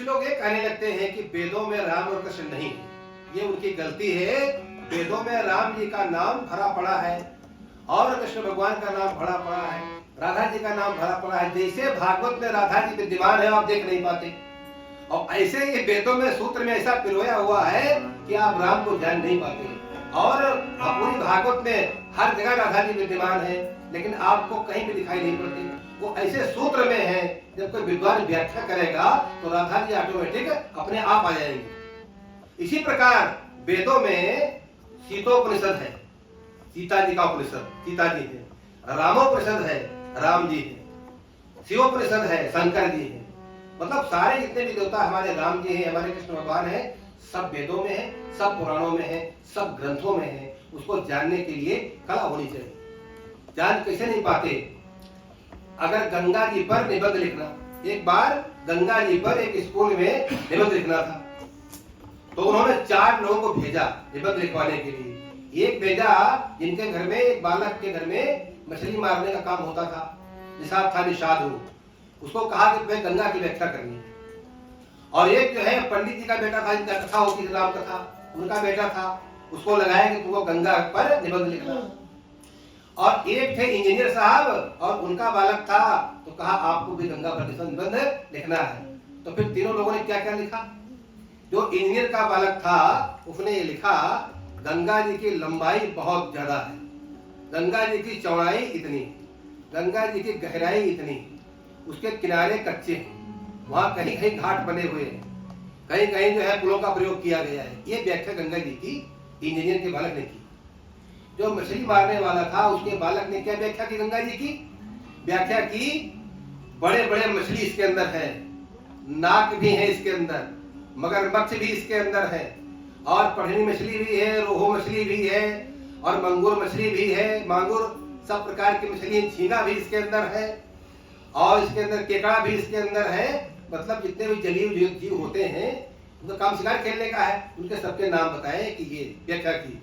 लोग ये कहने लगते हैं कि वेदों में राम और कृष्ण नहीं है, ये उनकी गलती है। वेदों में राम जी का नाम भरा पड़ा है और कृष्ण भगवान का नाम भरा पड़ा है, राधा जी का नाम भरा पड़ा है। जैसे भागवत में राधा जी विद्यमान है आप देख नहीं पाते, और ऐसे ही वेदों में सूत्र में ऐसा पिरोया हुआ है कि आप राम को जान नहीं पाते। और पूरी भागवत में हर जगह राधा जी विद्यमान है, लेकिन आपको कहीं भी दिखाई नहीं पड़ती। वो ऐसे सूत्र में है, जब कोई विद्वान व्याख्या करेगा तो राधा जी ऑटोमेटिक अपने आप आ जाएंगे। इसी प्रकार वेदों में सीतोपनिषद है, सीता जी का उपनिषद सीता जी है, रामोपनिषद है, राम जी है, शिवोपनिषद है, शंकर जी है। मतलब सारे जितने भी देवता हमारे राम जी हैं, हमारे कृष्ण भगवान हैं, सब वेदों में है, सब पुराणों में है, सब ग्रंथों में है। उसको जानने के लिए कला होनी चाहिए। जान कैसे नहीं पाते? अगर गंगा जी पर निबंध लिखना, एक बार गंगा जी पर एक स्कूल में निबंध लिखना था, तो उन्होंने 4 लोगों को भेजा निबंध लिखवाने के लिए। एक भेजा जिनके घर में, एक बालक के घर में मछली मारने का काम होता था, निषाद था, निषाद हो, उसको कहा कि तुम्हें गंगा की व्याख्या करनी है। और एक जो है पंडित जी का बेटा था, जिनका कथा होती थी राम कथा, उनका बेटा था, उसको लगाया कि तुमको गंगा पर निबंध लिखना। और एक थे इंजीनियर साहब और उनका बालक था, तो कहा आपको भी गंगा पर निबंध लिखना है। तो फिर तीनों लोगों ने क्या क्या लिखा? जो इंजीनियर का बालक था उसने ये लिखा, गंगा जी की लंबाई बहुत ज्यादा है, गंगा जी की चौड़ाई इतनी, गंगा जी की गहराई इतनी, उसके किनारे कच्चे हैं, वहां कहीं कहीं घाट बने हुए हैं, कहीं कहीं जो है पुलों का प्रयोग किया गया है। ये व्याख्या गंगा जी की इंजीनियर के बालक ने की। जो मछली मारने वाला था उसके बालक ने क्या व्याख्या की? गंगा जी की व्याख्या की, बड़े बड़े मछली इसके अंदर है, नाक भी है इसके अंदर, मगरमच्छ भी इसके अंदर है, और पढ़नी मछली भी है, रोहू मछली भी है, और मंगूर मछली भी है, मांगुर, सब प्रकार की मछली, झींगा भी इसके अंदर है, और इसके अंदर केकड़ा भी इसके अंदर है। मतलब जितने भी जलीय जीव होते हैं उनका काम शिकार खेलने का है, उनके सबके नाम बताए कि ये व्याख्या की।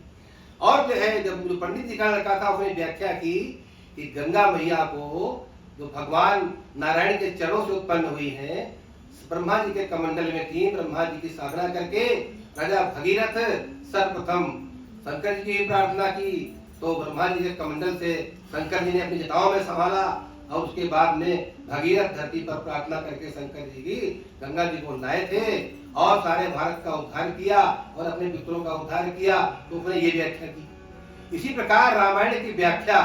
और जो है जब जो पंडित जी का लड़का था उसने व्याख्या की कि गंगा मैया को जो भगवान नारायण के चरणों से उत्पन्न हुई है, ब्रह्मा जी के कमंडल में थी, ब्रह्मा जी की साधना करके राजा भगीरथ सर्वप्रथम शंकर जी की प्रार्थना की, तो ब्रह्मा जी के कमंडल से शंकर जी ने अपनी जटाओं में संभाला, और उसके बाद में भगीरथ धरती पर प्रार्थना करके शंकर जी की गंगा जी को लाए थे और सारे भारत का उद्धार किया और अपने पितरों का उद्धार किया। तो उसने ये व्याख्या की। इसी प्रकार रामायण की व्याख्या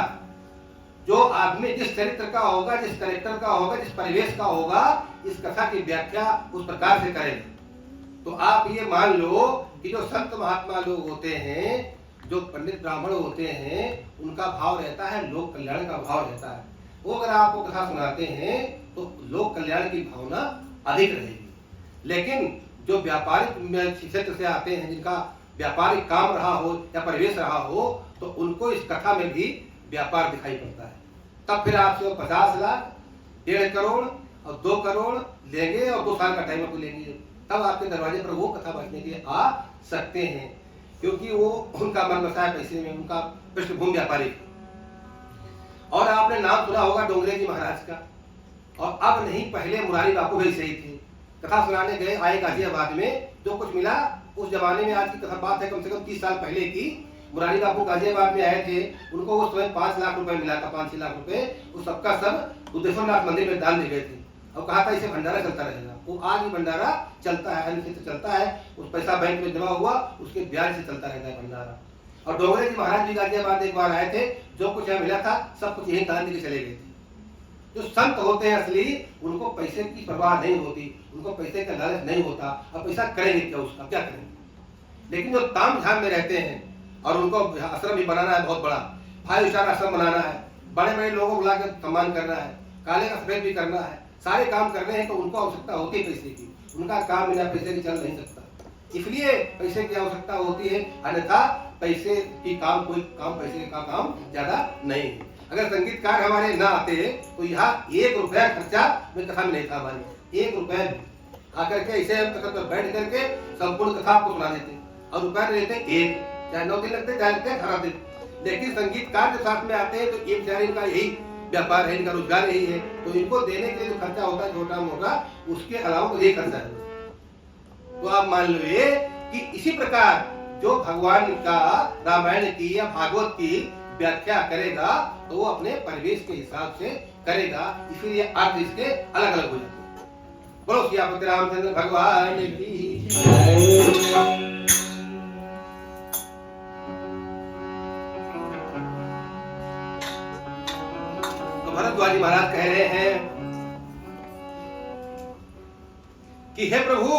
जो आदमी जिस चरित्र का होगा, जिस कैरेक्टर का होगा, जिस परिवेश का होगा, इस कथा की व्याख्या उस प्रकार से करेंगे। तो आप ये मान लो कि जो संत महात्मा लोग होते हैं, जो पंडित ब्राह्मण होते हैं, उनका भाव रहता है लोक कल्याण का भाव रहता है। वो अगर आपको कथा सुनाते हैं तो लोक कल्याण की भावना अधिक रहेगी। लेकिन जो व्यापारिक क्षेत्र से आते हैं, जिनका व्यापारिक काम रहा हो या परिवेश रहा हो, तो उनको इस कथा में भी व्यापार दिखाई पड़ता है। तब फिर आपसे 50 लाख, 1.5 करोड़ और 2 करोड़ लेंगे और 2 साल का टाइम आपको लेंगे, तब आपके दरवाजे पर वो कथा बचने के लिए आ सकते हैं, क्योंकि वो उनका मन बसा है पैसे में, उनका पृष्ठभूमि व्यापारिक। और आपने नाम सुना होगा डोंगरे जी महाराज का, और अब नहीं पहले मुरारी बापू भी सही थे, कथा सुनाने गए, आए गाजियाबाद में, जो कुछ मिला उस जमाने में, आज की कथा बात है कम से कम 30 साल पहले की, मुरारी बापू गाजियाबाद में आए थे, उनको उस समय 5 लाख रुपए मिला था, 5-6 लाख रुपए, वो सबका सब दुधेश्वरनाथ मंदिर में दान दे गए थे, और कहा था इसे भंडारा चलता रहेगा। वो आज भी भंडारा चलता है, अन्य क्षेत्र चलता है, उस पैसा बैंक में जमा हुआ, उसके ब्याज से चलता रहता है भंडारा। और डोंगरे जी महाराज भी गाजियाबाद एक बार आए थे, जो कुछ यहाँ मिला था सब कुछ यही दान देके चले गए थे। जो संत होते हैं असली, उनको पैसे की परवाह नहीं होती, उनको पैसे का लालच नहीं होता, अब पैसा करेंगे क्या, उसका क्या करेंगे। लेकिन जो ताम झाम में रहते हैं और उनको आश्रम भी बनाना है, बहुत बड़ा 5 स्टार आश्रम बनाना है, बड़े बड़े लोगों को बुला के सम्मान करना है, काले का सफेद भी करना है, सारे काम करने हैं, तो उनको आवश्यकता होती है पैसे की। उनका काम बिना पैसे के चल नहीं सकता, इसलिए पैसे की आवश्यकता होती है, अन्यथा पैसे की काम, कोई काम पैसे का काम ज्यादा नहीं है। अगर संगीतकार हमारे ना आते तो यहाँ 1 रुपया खर्चा में कथा में नहीं था हमारी, 1 रुपया आकर के ऐसे हम तखत पर बैठ करके संपूर्ण कथा आपको सुना देते, और रुपया लेते एक, चाहे 9 दिन लगते, चाहे लगते 18 दिन। लेकिन संगीतकार के साथ में आते हैं तो एक बेचारे इनका यही व्यापार है, इनका रोजगार यही है, तो इनको देने के लिए जो खर्चा होता है छोटा मोटा, उसके अलावा यही खर्चा है। तो आप मान लो कि इसी प्रकार जो भगवान का रामायण की या भागवत की व्याख्या करेगा तो वो अपने परिवेश के हिसाब से करेगा, इसीलिए अर्थ इसके अलग अलग हो जाते हैं। बोलो सियापति रामचंद्र भगवान की तो भरद्वाज महाराज कह रहे हैं कि हे प्रभु,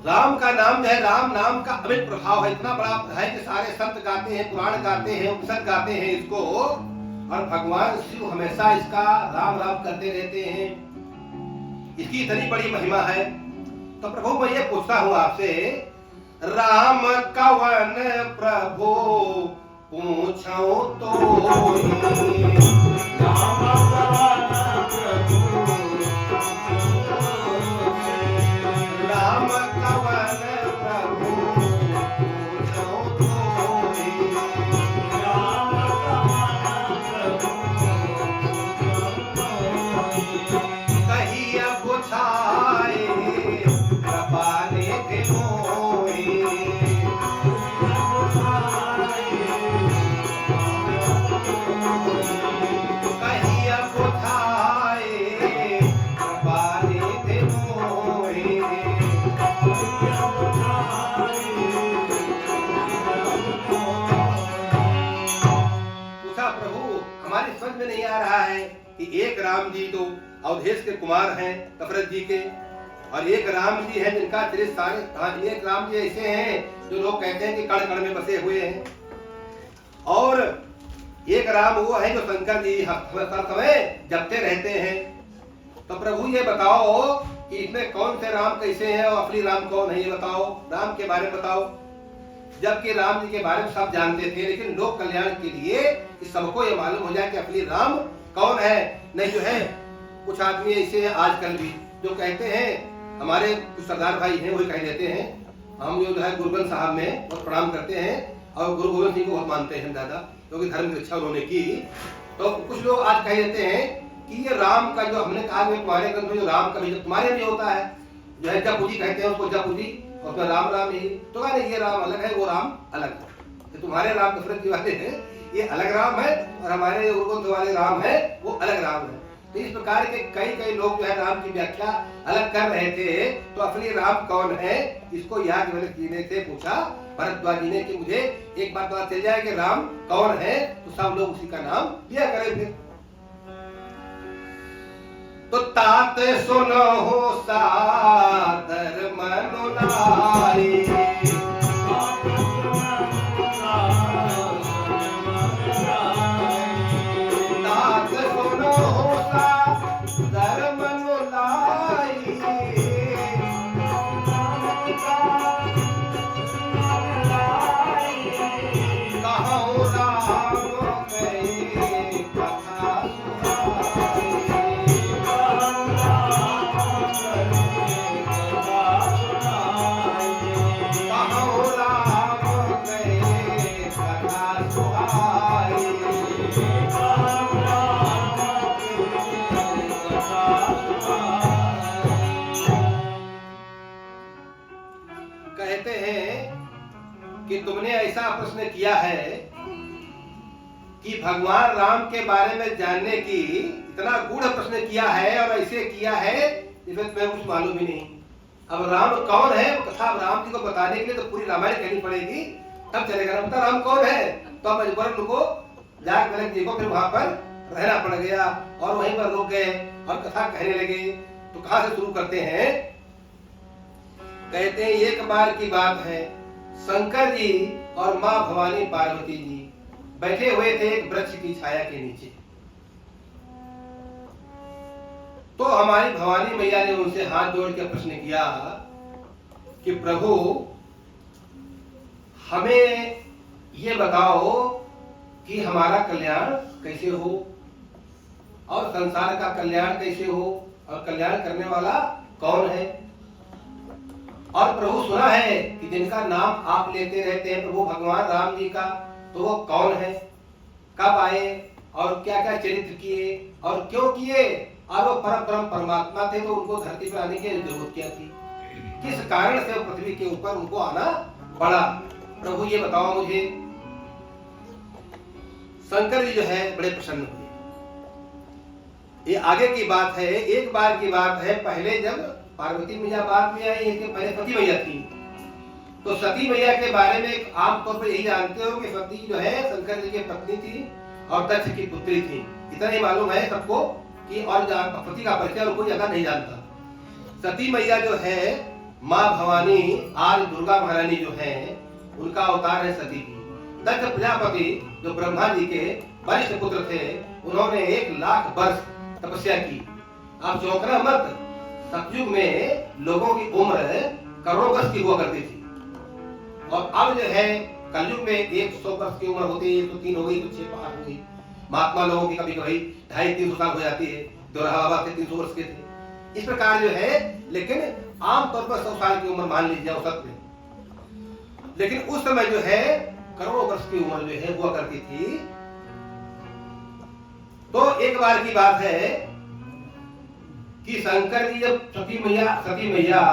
राम का नाम जो है, राम नाम का अमित प्रभाव है, इतना बड़ा है कि सारे संत गाते हैं, पुराण गाते हैं, उपनिषद गाते हैं इसको, और भगवान शिव हमेशा इसका राम राम करते रहते हैं, इसकी इतनी बड़ी महिमा है। तो प्रभु मैं ये पूछता हूँ आपसे, राम कवन प्रभु पूछो तो राम कवन प्रभु पूछो कहिया बुझाए कृपाले मोहि कहिया बुझाए कृपाले मोहि। पूछा प्रभु हमारी समझ में नहीं आ रहा है कि एक राम जी तो अवधेश के कुमार हैं दशरथ जी के, और एक राम जी हैं जिनका चरित्र सारे, एक राम जी ऐसे हैं जो लोग कहते हैं कि कण कण में बसे हुए हैं, और एक राम वो है जो शंकर जी हर समय जपते रहते हैं। तो प्रभु ये बताओ कि इसमें कौन से राम कैसे हैं और असली राम कौन है, ये बताओ, राम के बारे में बताओ। जबकि राम जी के बारे में सब जानते थे, लेकिन लोक कल्याण के लिए सबको ये मालूम हो जाए कि असली राम कौन है। नहीं जो है कुछ आदमी ऐसे हैं आजकल भी जो कहते हैं, हमारे कुछ सरदार भाई हैं वही कह देते हैं, हम जो है गुरु ग्रंथ साहब में बहुत प्रणाम करते हैं और गुरु गोविंद सिंह को बहुत मानते हैं ज्यादा, क्योंकि धर्म की रक्षा उन्होंने की। तो कुछ लोग आज कह देते हैं कि ये राम का जो हमने कहा तुम्हारे ग्रंथ में जो राम का भी तुम्हारे भी होता है, जो है जपूजी कहते हैं उसको, जपूजी, और उसमें राम राम ही, तो कहा ये राम अलग है वो राम अलग है। तो तुम्हारे राम दशरथ जी वाले हैं ये अलग राम है, और हमारे गुरु ग्रंथ वाले राम है वो अलग राम है। तो इस प्रकार के कई कई लोग जो है राम की व्याख्या अलग कर रहे थे। तो असली राम कौन है इसको याज्ञवल्क्य जी ने से पूछा भरद्वाज जी ने कि मुझे एक बात पता चल जाए कि राम कौन है, तो सब लोग उसी का नाम लिया करेंगे। तो तात सुनो सादर मनुलाई, तात सुनो सादर मनुलाई, कहूँ राम कहे कथा कहते हैं कि तुमने ऐसा प्रश्न किया है कि भगवान राम के बारे में जानने की इतना गूढ़ प्रश्न किया है और ऐसे किया है जिसमें तुम्हें कुछ मालूम ही नहीं। अब राम कौन है वो कथा राम जी को बताने के लिए तो पूरी रामायण कहनी पड़ेगी, तब चलेगा ना। पता राम कौन है तो अब मजबूरन उनको याज्ञवल्क्य जी को फिर वहां पर रहना पड़ गया और वहीं पर रुक गए और कथा कहने लगे। तो कहां से शुरू करते हैं? कहते हैं एक बार की बात है, शंकर जी और माँ भवानी पार्वती जी बैठे हुए थे एक वृक्ष की छाया के नीचे। तो हमारी भवानी मैया ने उनसे हाथ जोड़ के प्रश्न किया कि प्रभु हमें ये बताओ कि हमारा कल्याण कैसे हो और संसार का कल्याण कैसे हो और कल्याण करने वाला कौन है। और प्रभु सुना है कि जिनका नाम आप लेते रहते हैं प्रभु भगवान राम जी का, तो वो कौन है, कब आए, और क्या क्या चरित्र किए और क्यों किए, और वो परम ब्रह्म परमात्मा थे तो उनको धरती पर आने की जरूरत क्या थी, किस कारण से वो पृथ्वी के ऊपर उनको आना पड़ा, प्रभु ये बताओ मुझे। शंकर जी जो है बड़े प्रसन्न हुए। ये आगे की बात है, एक बार की बात है, पहले जब पार्वती मैया बाद में आई, इसके पहले सती मैया थी। तो सती मैया के बारे में आमतौर पर यही जानते हो कि सती जो है शंकर जी की पत्नी थी और दक्ष की पुत्री थी, इतना ही मालूम है सबको कि, और पति का परिचय और कोई ज्यादा नहीं जानता। सती मैया जो है माँ भवानी, आज दुर्गा महारानी जो है उनका अवतार है सती जी। दक्ष प्रजापति जो ब्रह्मा जी के वरिष्ठ पुत्र थे, उन्होंने 1 लाख वर्ष तपस्या की। आप चौंकना मत, सतयुग में लोगों की उम्र करोड़ों वर्ष की हुआ करती थी, और अब जो है कलयुग में 100 वर्ष की उम्र होती है, 103 हो गई, कुछ 6 पार हो गई। महात्मा लोगों की कभी कभी 250-300 साल हो जाती है, दोराहा बाबा थे 300 वर्ष के थे, इस प्रकार जो है। लेकिन आमतौर पर 100 साल की उम्र मान लीजिए औसत में, लेकिन उस समय जो है करोड़ों वर्ष की उम्र जो है हुआ करती थी। तो एक बार की बात है कि शंकर जी जब सती मैया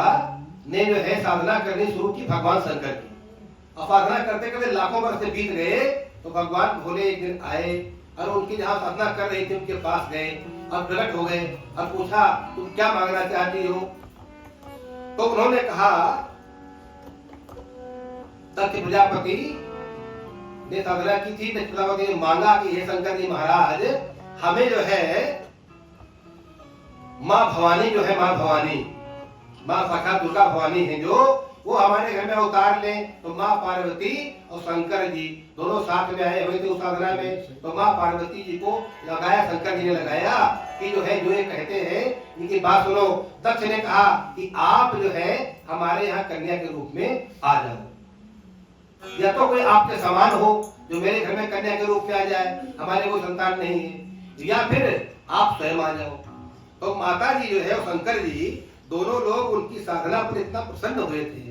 ने जो है साधना करनी शुरू की भगवान शंकर की, और साधना करते करते लाखों वर्ष से बीत गए, तो भगवान भोले एक दिन आए और उनकी जहाँ साधना कर रही थी उनके पास गए और प्रकट हो गए और पूछा तुम क्या मांगना चाहती हो। तो उन्होंने कहा, दक्ष प्रजापति ने साधना की थी, दक्ष प्रजापति ने मांगा कि हे शंकर जी महाराज, हमें जो है माँ भवानी जो है, माँ भवानी, माँ साक्षात दुर्गा भवानी है जो, वो हमारे घर में अवतार ले। तो माँ पार्वती और शंकर जी दोनों साथ में आए हुए थे उस साधना में। तो माँ पार्वती जी को लगाया, शंकर जी ने लगाया कि जो है जो ये कहते हैं इनकी बात सुनो। दक्ष ने कहा कि आप जो है हमारे यहाँ कन्या के रूप में आ जाओ, या तो कोई आपके समान हो जो मेरे घर में कन्या के रूप में आ जाए, हमारे कोई संतान नहीं है, या फिर आप स्वयं आ जाओ। तो माता जी जो है शंकर जी दोनों लोग उनकी साधना पर इतना प्रसन्न हुए थे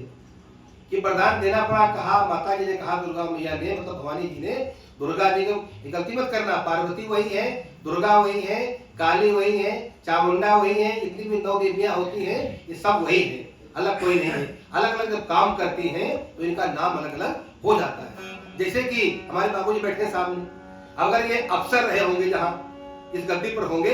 कि वरदान देना पड़ा। कहा, माता जी ने कहा, दुर्गा मैया ने, मतलब भवानी जी ने, दुर्गा जी को गलती मत करना, पार्वती वही है, दुर्गा वही है, काली वही है, चामुंडा वही है, जितनी भी 9 देवियां होती हैं ये सब वही है, अलग कोई नहीं है। अलग अलग जब काम करती हैं तो इनका नाम अलग अलग हो जाता है। जैसे कि हमारे बाबूजी बैठे हैं सामने, अगर ये अफसर रहे होंगे, जहाँ इस गद्दी पर होंगे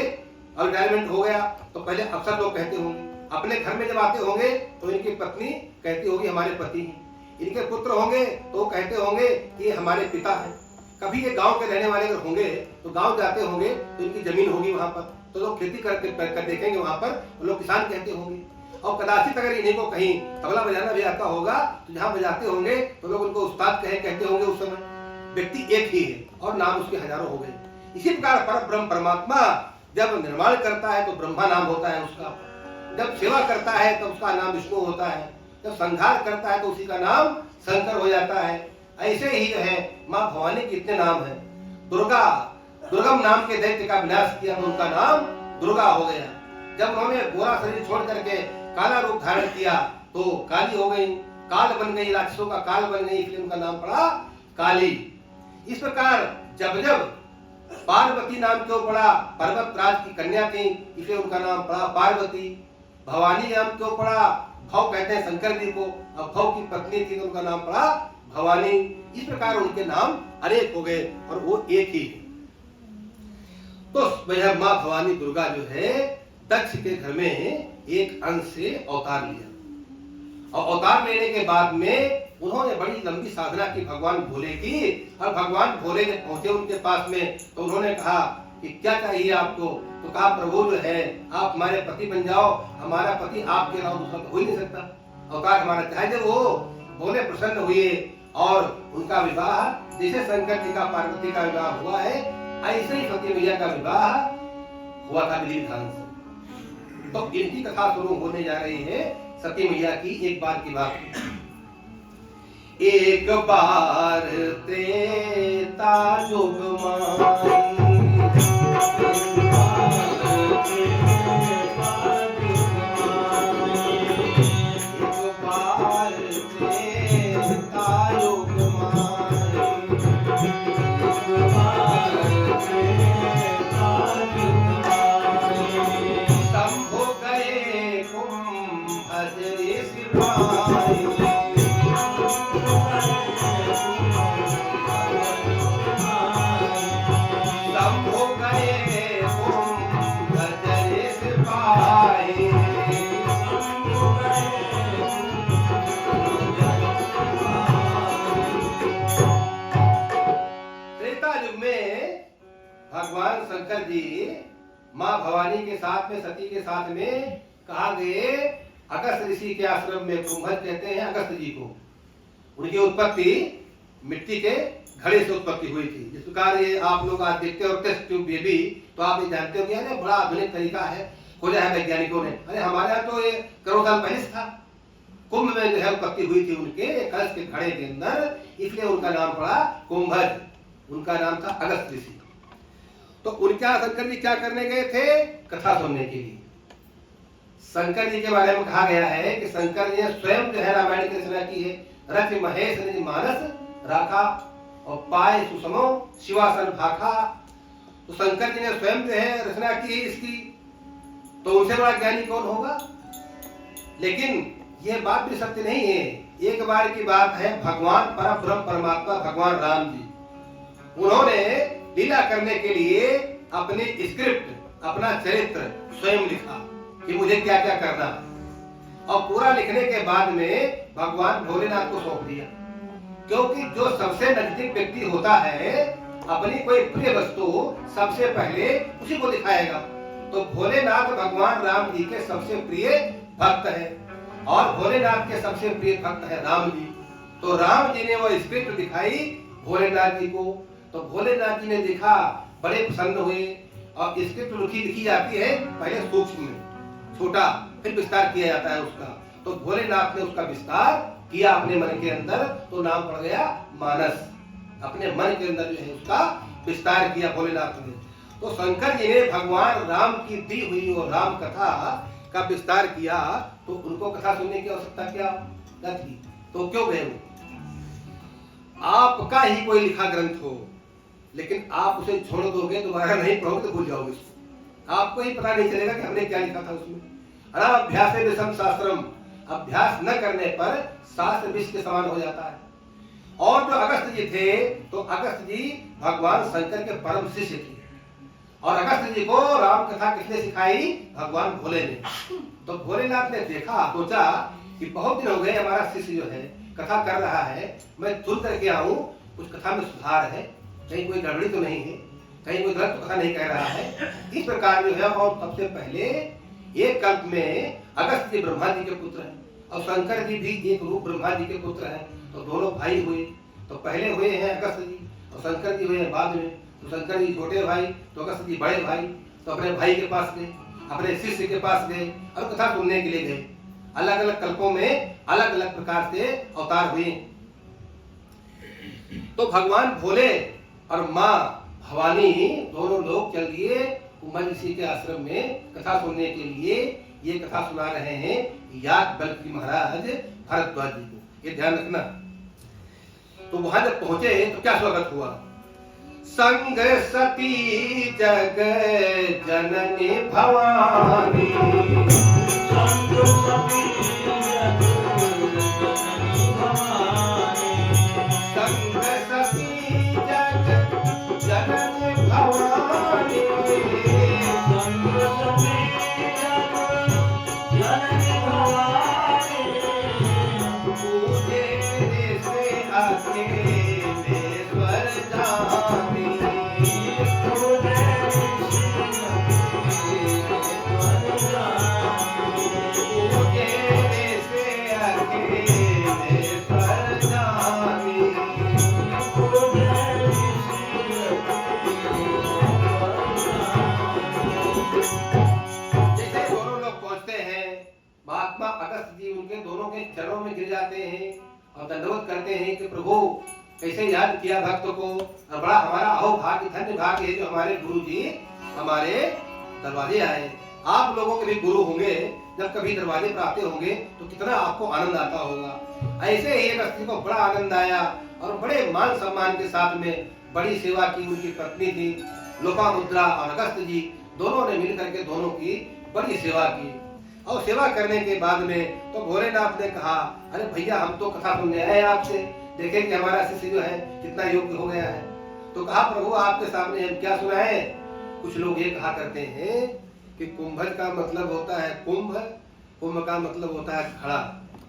और रिटायरमेंट हो गया तो पहले अफसर लोग कहते होंगे, अपने घर में जब आते होंगे तो इनकी पत्नी कहती होगी हमारे पति हैं, इनके पुत्र होंगे तो कहते होंगे कि हमारे पिता हैं। कभी ये गांव के रहने वाले अगर होंगे तो गांव जाते होंगे तो इनकी जमीन होगी वहां पर, तो लोग खेती कर देखेंगे वहां पर, तो लोग किसान कहते होंगे। और कदाचित अगर इन्हीं को कहीं तबला बजाना भी आता होगा तो जहाँ बजाते होंगे तो लोग उनको उस्ताद कहते होंगे। उस समय व्यक्ति एक ही है और नाम उसके हजारों हो गए। इसी प्रकार पर ब्रह्म परमात्मा जब निर्माण करता है तो ब्रह्मा नाम होता है उसका, जब सेवा करता है तो उसका नाम विष्णु होता है, जब संहार करता है तो उसी का नाम शंकर हो जाता है। ऐसे ही जो है माँ भवानी के इतने नाम है। दुर्गा, दुर्गम नाम के दैत्य का विनाश किया तो उनका नाम दुर्गा हो गया। जब उन्होंने गोरा शरीर छोड़ करके काला रूप धारण किया तो काली हो गई, काल बन गई, राक्षसों का काल बन गई, इसलिए उनका नाम पड़ा काली। इस प्रकार जब जब पार्वती नाम क्यों पड़ा, पर्वतराज की कन्या थी इसलिए उनका नाम पड़ा पार्वती। भवानी नाम क्यों पड़ा, भव कहते हैं शंकर जी को, और भव की पत्नी थी तो उनका नाम पड़ा भवानी। इस प्रकार उनके नाम अनेक हो गए और वो एक ही है। तो वह माँ भवानी दुर्गा जो है दक्ष के घर में एक अंश से अवतार लिया, और अवतार लेने के बाद में उन्होंने बड़ी लंबी साधना की भगवान भोले की। और भगवान भोले जब पहुंचे उनके पास में तो उन्होंने कहा कि क्या चाहिए आपको। तो कहा, प्रभु जो है आप हमारे पति बन जाओ, हमारा पति आपके अलावा दूसरा हो ही नहीं सकता, अवतार हमारा चाहे। जब वो भोले प्रसन्न हुए और उनका विवाह जैसे शंकर जी का पार्वती का विवाह हुआ है ऐसे ही सती मैया का विवाह हुआ था विधि विधान से। तो इनकी कथा शुरू होने जा रही है सती मैया की। एक बार की बात, एक बार त्रेता युग माई, Thank you. भगवान शंकर जी माँ भवानी के साथ में, सती के साथ में कहा गए अगस्त ऋषि के आश्रम में। कुंभज कहते हैं अगस्त जी को। उनकी उत्पत्ति मिट्टी के घड़े से उत्पत्ति हुई थी। जिस प्रकार ये आप लोग आज देखते हो टेस्ट ट्यूब बेबी, तो आप ये जानते हो कि अरे बड़ा आधुनिक तरीका है, खोजा है वैज्ञानिकों ने। अरे हमारे यहाँ तो ये करोड़ साल पहले था। कुंभ में जो है उत्पत्ति हुई थी उनके कलश के घड़े के अंदर, इसलिए उनका नाम पड़ा कुंभज। उनका नाम था अगस्त ऋषि। तो उनका शंकर जी क्या करने गए थे? कथा सुनने के लिए। शंकर जी के बारे में कहा गया है कि शंकर जी ने स्वयं जो है रामायण की रचना की है। रच महेश निज मानस राखा और पाए सुसमो शिवासन भाखा। तो शंकर जी ने स्वयं जो है रचना की है इसकी, तो उनसे बड़ा ज्ञानी कौन होगा? लेकिन यह बात भी सत्य नहीं है। एक बार की बात है, भगवान परम परमात्मा भगवान राम जी, उन्होंने लीला करने के लिए अपनी स्क्रिप्ट, अपना चरित्र स्वयं लिखा कि मुझे क्या क्या करना है। और पूरा लिखने के बाद में भगवान भोलेनाथ को सौंप दिया, क्योंकि जो सबसे नजदीक व्यक्ति होता है अपनी कोई प्रिय वस्तु सबसे पहले उसी को दिखाएगा। तो भोलेनाथ भगवान राम जी के सबसे प्रिय भक्त है और भोलेनाथ के सबसे प्रिय भक्त है राम जी। तो राम जी ने वो स्क्रिप्ट दिखाई भोलेनाथ जी को। तो भोलेनाथ जी ने देखा, बड़े प्रसन्न हुए। और स्क्रिप्ट लिखी जाती है पहले सूक्ष्म में, छोटा, फिर विस्तार किया जाता है उसका। तो भोलेनाथ ने उसका विस्तार किया अपने मन के अंदर, तो नाम पड़ गया मानस। अपने मन के अंदर जो है उसका विस्तार किया भोलेनाथ ने। तो शंकर जी ने भगवान राम की दी हुई और राम कथा का विस्तार किया। तो उनको कथा सुनने की आवश्यकता क्या थी? तो क्यों गए वो? आपका ही कोई लिखा ग्रंथ हो, लेकिन आप उसे छोड़ दोगे, दोबारा नहीं पढ़ोगे तो भूल जाओगे उसको। आपको ही पता नहीं चलेगा कि हमने क्या लिखा था उसमें। अनाभ्यास विषम शास्त्रम, अभ्यास न करने पर शास्त्र विष के समान हो जाता है। और जो अगस्त जी थे, तो अगस्त जी भगवान शंकर के परम शिष्य थे। और अगस्त जी को राम कथा किसने सिखाई? भगवान भोले ने। तो भोलेनाथ ने देखा, सोचा कि बहुत दिन हो गए हमारा शिष्य जो है कथा कर रहा है, मैं सुन करके आऊं, कुछ कथा में सुधार है, कहीं कोई गड़बड़ी तो नहीं है, कहीं कोई गलत कथा नहीं कह रहा है। इस प्रकार जो है। और सबसे पहले एक कल्प में अगस्त जी ब्रह्मा जी के पुत्र हैं और शंकर जी भी एक रूप ब्रह्मा जी के पुत्र हैं। तो दोनों भाई हुए। तो पहले हुए हैं अगस्त जी और शंकर जी हुए हैं बाद में। तो शंकर जी छोटे भाई, तो अगस्त जी बड़े भाई। तो अपने भाई के पास गए, अपने शिष्य के पास गए और कथा सुनने के लिए गए। अलग अलग कल्पों में अलग अलग प्रकार से अवतार हुए। तो भगवान भोले और माँ भवानी दोनों लोग चल दिए कुंभज ऋषि के आश्रम में कथा सुनने के लिए। ये कथा सुना रहे हैं याज्ञवल्क्य महाराज भरद्वाज जी को, ये ध्यान रखना। तो वहां जब पहुंचे तो क्या स्वागत हुआ? संग सती जग जननी भवानी, संग सती जग जननी भवानी, संग सती जग जननी भवानी, संग सती जग जननी भवानी, पूजे से आके स्वर जानी, महात्मा अगस्त जी उनके दोनों के चरणों में गिर जाते हैं और दंडवत करते हैं कि प्रभु कैसे याद किया भक्त को, और बड़ा हमारा अहो भाग्य, धन्य भाग्य है जो हमारे गुरु जी हमारे दरवाजे आए। आप लोगों के भी गुरु होंगे, जब कभी दरवाजे पर आते होंगे तो कितना आपको आनंद आता होगा। ऐसे ही अगस्त को बड़ा आनंद आया और बड़े मान सम्मान के साथ में बड़ी सेवा की। उनकी पत्नी थी लोपामुद्रा और अगस्त जी दोनों ने मिलकर के दोनों की बड़ी सेवा की। और सेवा करने के बाद में तो भोलेनाथ ने कहा, अरे भैया हम तो कथा सुनने आए आपसे, देखें कि हमारा शिष्य जो है कितना योग्य हो गया है। तो कहा प्रभु आपके सामने हम क्या सुनाए? कुछ लोग ये कहा करते हैं कि कुंभज का मतलब होता है कुंभ, कुंभ का मतलब होता है घड़ा,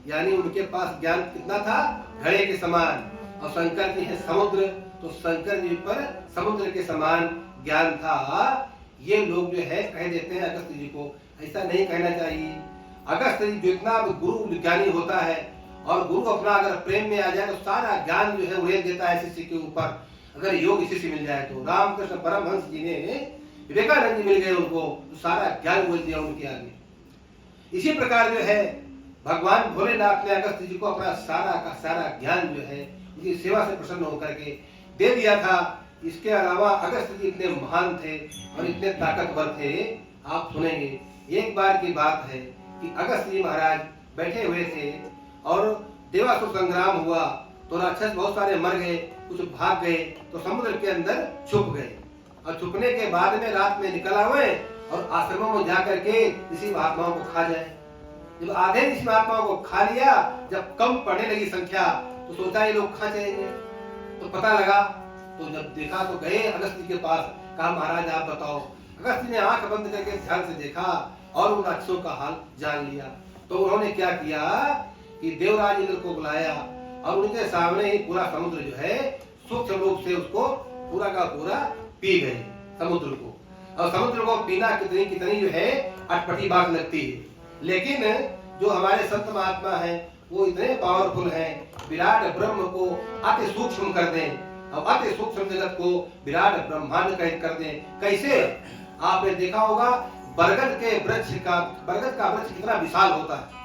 यानी उनके पास ज्ञान कितना था? घड़े के समान। और शंकर जी है समुद्र, तो शंकर जी पर समुद्र के समान ज्ञान था, ये लोग जो है कह देते हैं अगस्त जी को। ऐसा नहीं कहना चाहिए। अगस्त जी जितना गुरु विज्ञानी होता है और गुरु अपना अगर प्रेम में आ जाए तो सारा ज्ञान जो है उड़ेल देता है शिष्य के ऊपर। अगर योग इसी से मिल जाए तो रामकृष्ण परमहंस जी ने, विवेकानंद जी मिल गए उनको, तो सारा ज्ञान बोल दिया उनके आगे। इसी प्रकार जो है भगवान भोलेनाथ ने अगस्त जी को अपना सारा का सारा ज्ञान जो है उनकी सेवा से प्रसन्न होकर के दे दिया था। इसके अलावा अगस्त जी इतने महान थे और इतने ताकतवर थे, आप सुनेंगे। एक बार की बात है कि अगस्त जी महाराज बैठे हुए थे और देवासुर संग्राम हुआ तो राक्षस बहुत सारे मर गए, कुछ भाग गए तो समुद्र के अंदर छुप गए। और छुपने के बाद में रात में निकल आए और आश्रमों में जाकर के ऋषि महात्माओं को खा जाए। जब आधे ऋषि महात्माओं को खा लिया, जब कम पड़ने लगी संख्या तो सोचा ये लोग खा जाएंगे। तो पता लगा, तो जब देखा तो गए अगस्त जी के पास, कहा महाराज आप बताओ। अगस्त जी ने आंख बंद करके ध्यान से देखा और उन राक्षसों का हाल जान लिया। तो उन्होंने क्या किया कि देवराज इंद्र को बुलाया और उनके सामने ही पूरा समुद्र जो है सूक्ष्म रूप से उसको पूरा का पूरा पी गए समुद्र को। और समुद्र को पीना कितनी कितनी जो है अटपटी बात लगती है, लेकिन जो हमारे संत महात्मा हैं वो इतने पावरफुल हैं, विराट ब्रह्म को अति सूक्ष्म कर दें और अति सूक्ष्म जगत को विराट ब्रह्मांड कर दें। कैसे? आपने देखा होगा बरगद का वृक्ष कितना विशाल होता है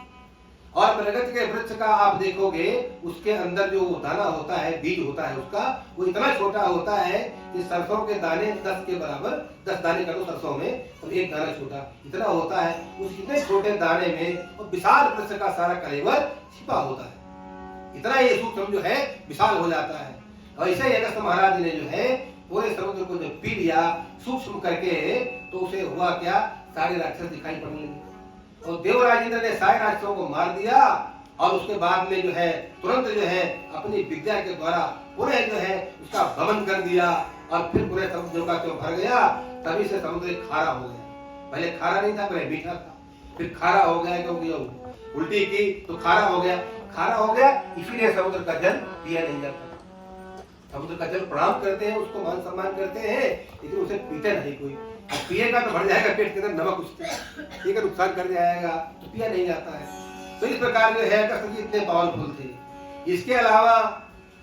और बरगद के वृक्ष का आप देखोगे उसके अंदर जो दाना होता है, बीज होता है उसका, वो इतना छोटा होता है कि सरसों के दाने 10 के बराबर, 10 दाने कर दो सरसों में तो एक दाना छोटा इतना होता है। उस इतने छोटे दाने में विशाल वृक्ष का सारा कलेवर छिपा होता है। इतना ये सूक्ष्म जो है विशाल हो जाता है। और ऐसे ही अगस्त महाराज ने जो है पूरे समुद्र को जब पी लिया सूक्ष्म करके, तो उसे हुआ क्या, सारे राक्षस दिखाई पड़ने लगे और देवराज इंद्र ने सारे राक्षसों को मार दिया। और उसके बाद में जो है तुरंत जो है अपनी विद्या के द्वारा पूरे जो है उसका भवन कर दिया और फिर पूरे समुद्र का जो भर गया, तभी से समुद्र खारा हो गया। पहले खारा नहीं था, पहले मीठा था, फिर खारा हो गया क्योंकि उल्टी की तो खारा हो गया। खारा हो गया इसीलिए समुद्र का जल पिया नहीं जाता। समुद्र का जल प्रणाम करते हैं, उसको मान सम्मान करते हैं, लेकिन उसे पीते नहीं कोई। पिएगा तो भर जाएगा पेट के अंदर नमक, उससे ये नुकसान कर जाएगा, तो पिया नहीं जाता है। तो इस प्रकार जो है अगस्त जी इतने पावरफुल थे। इसके अलावा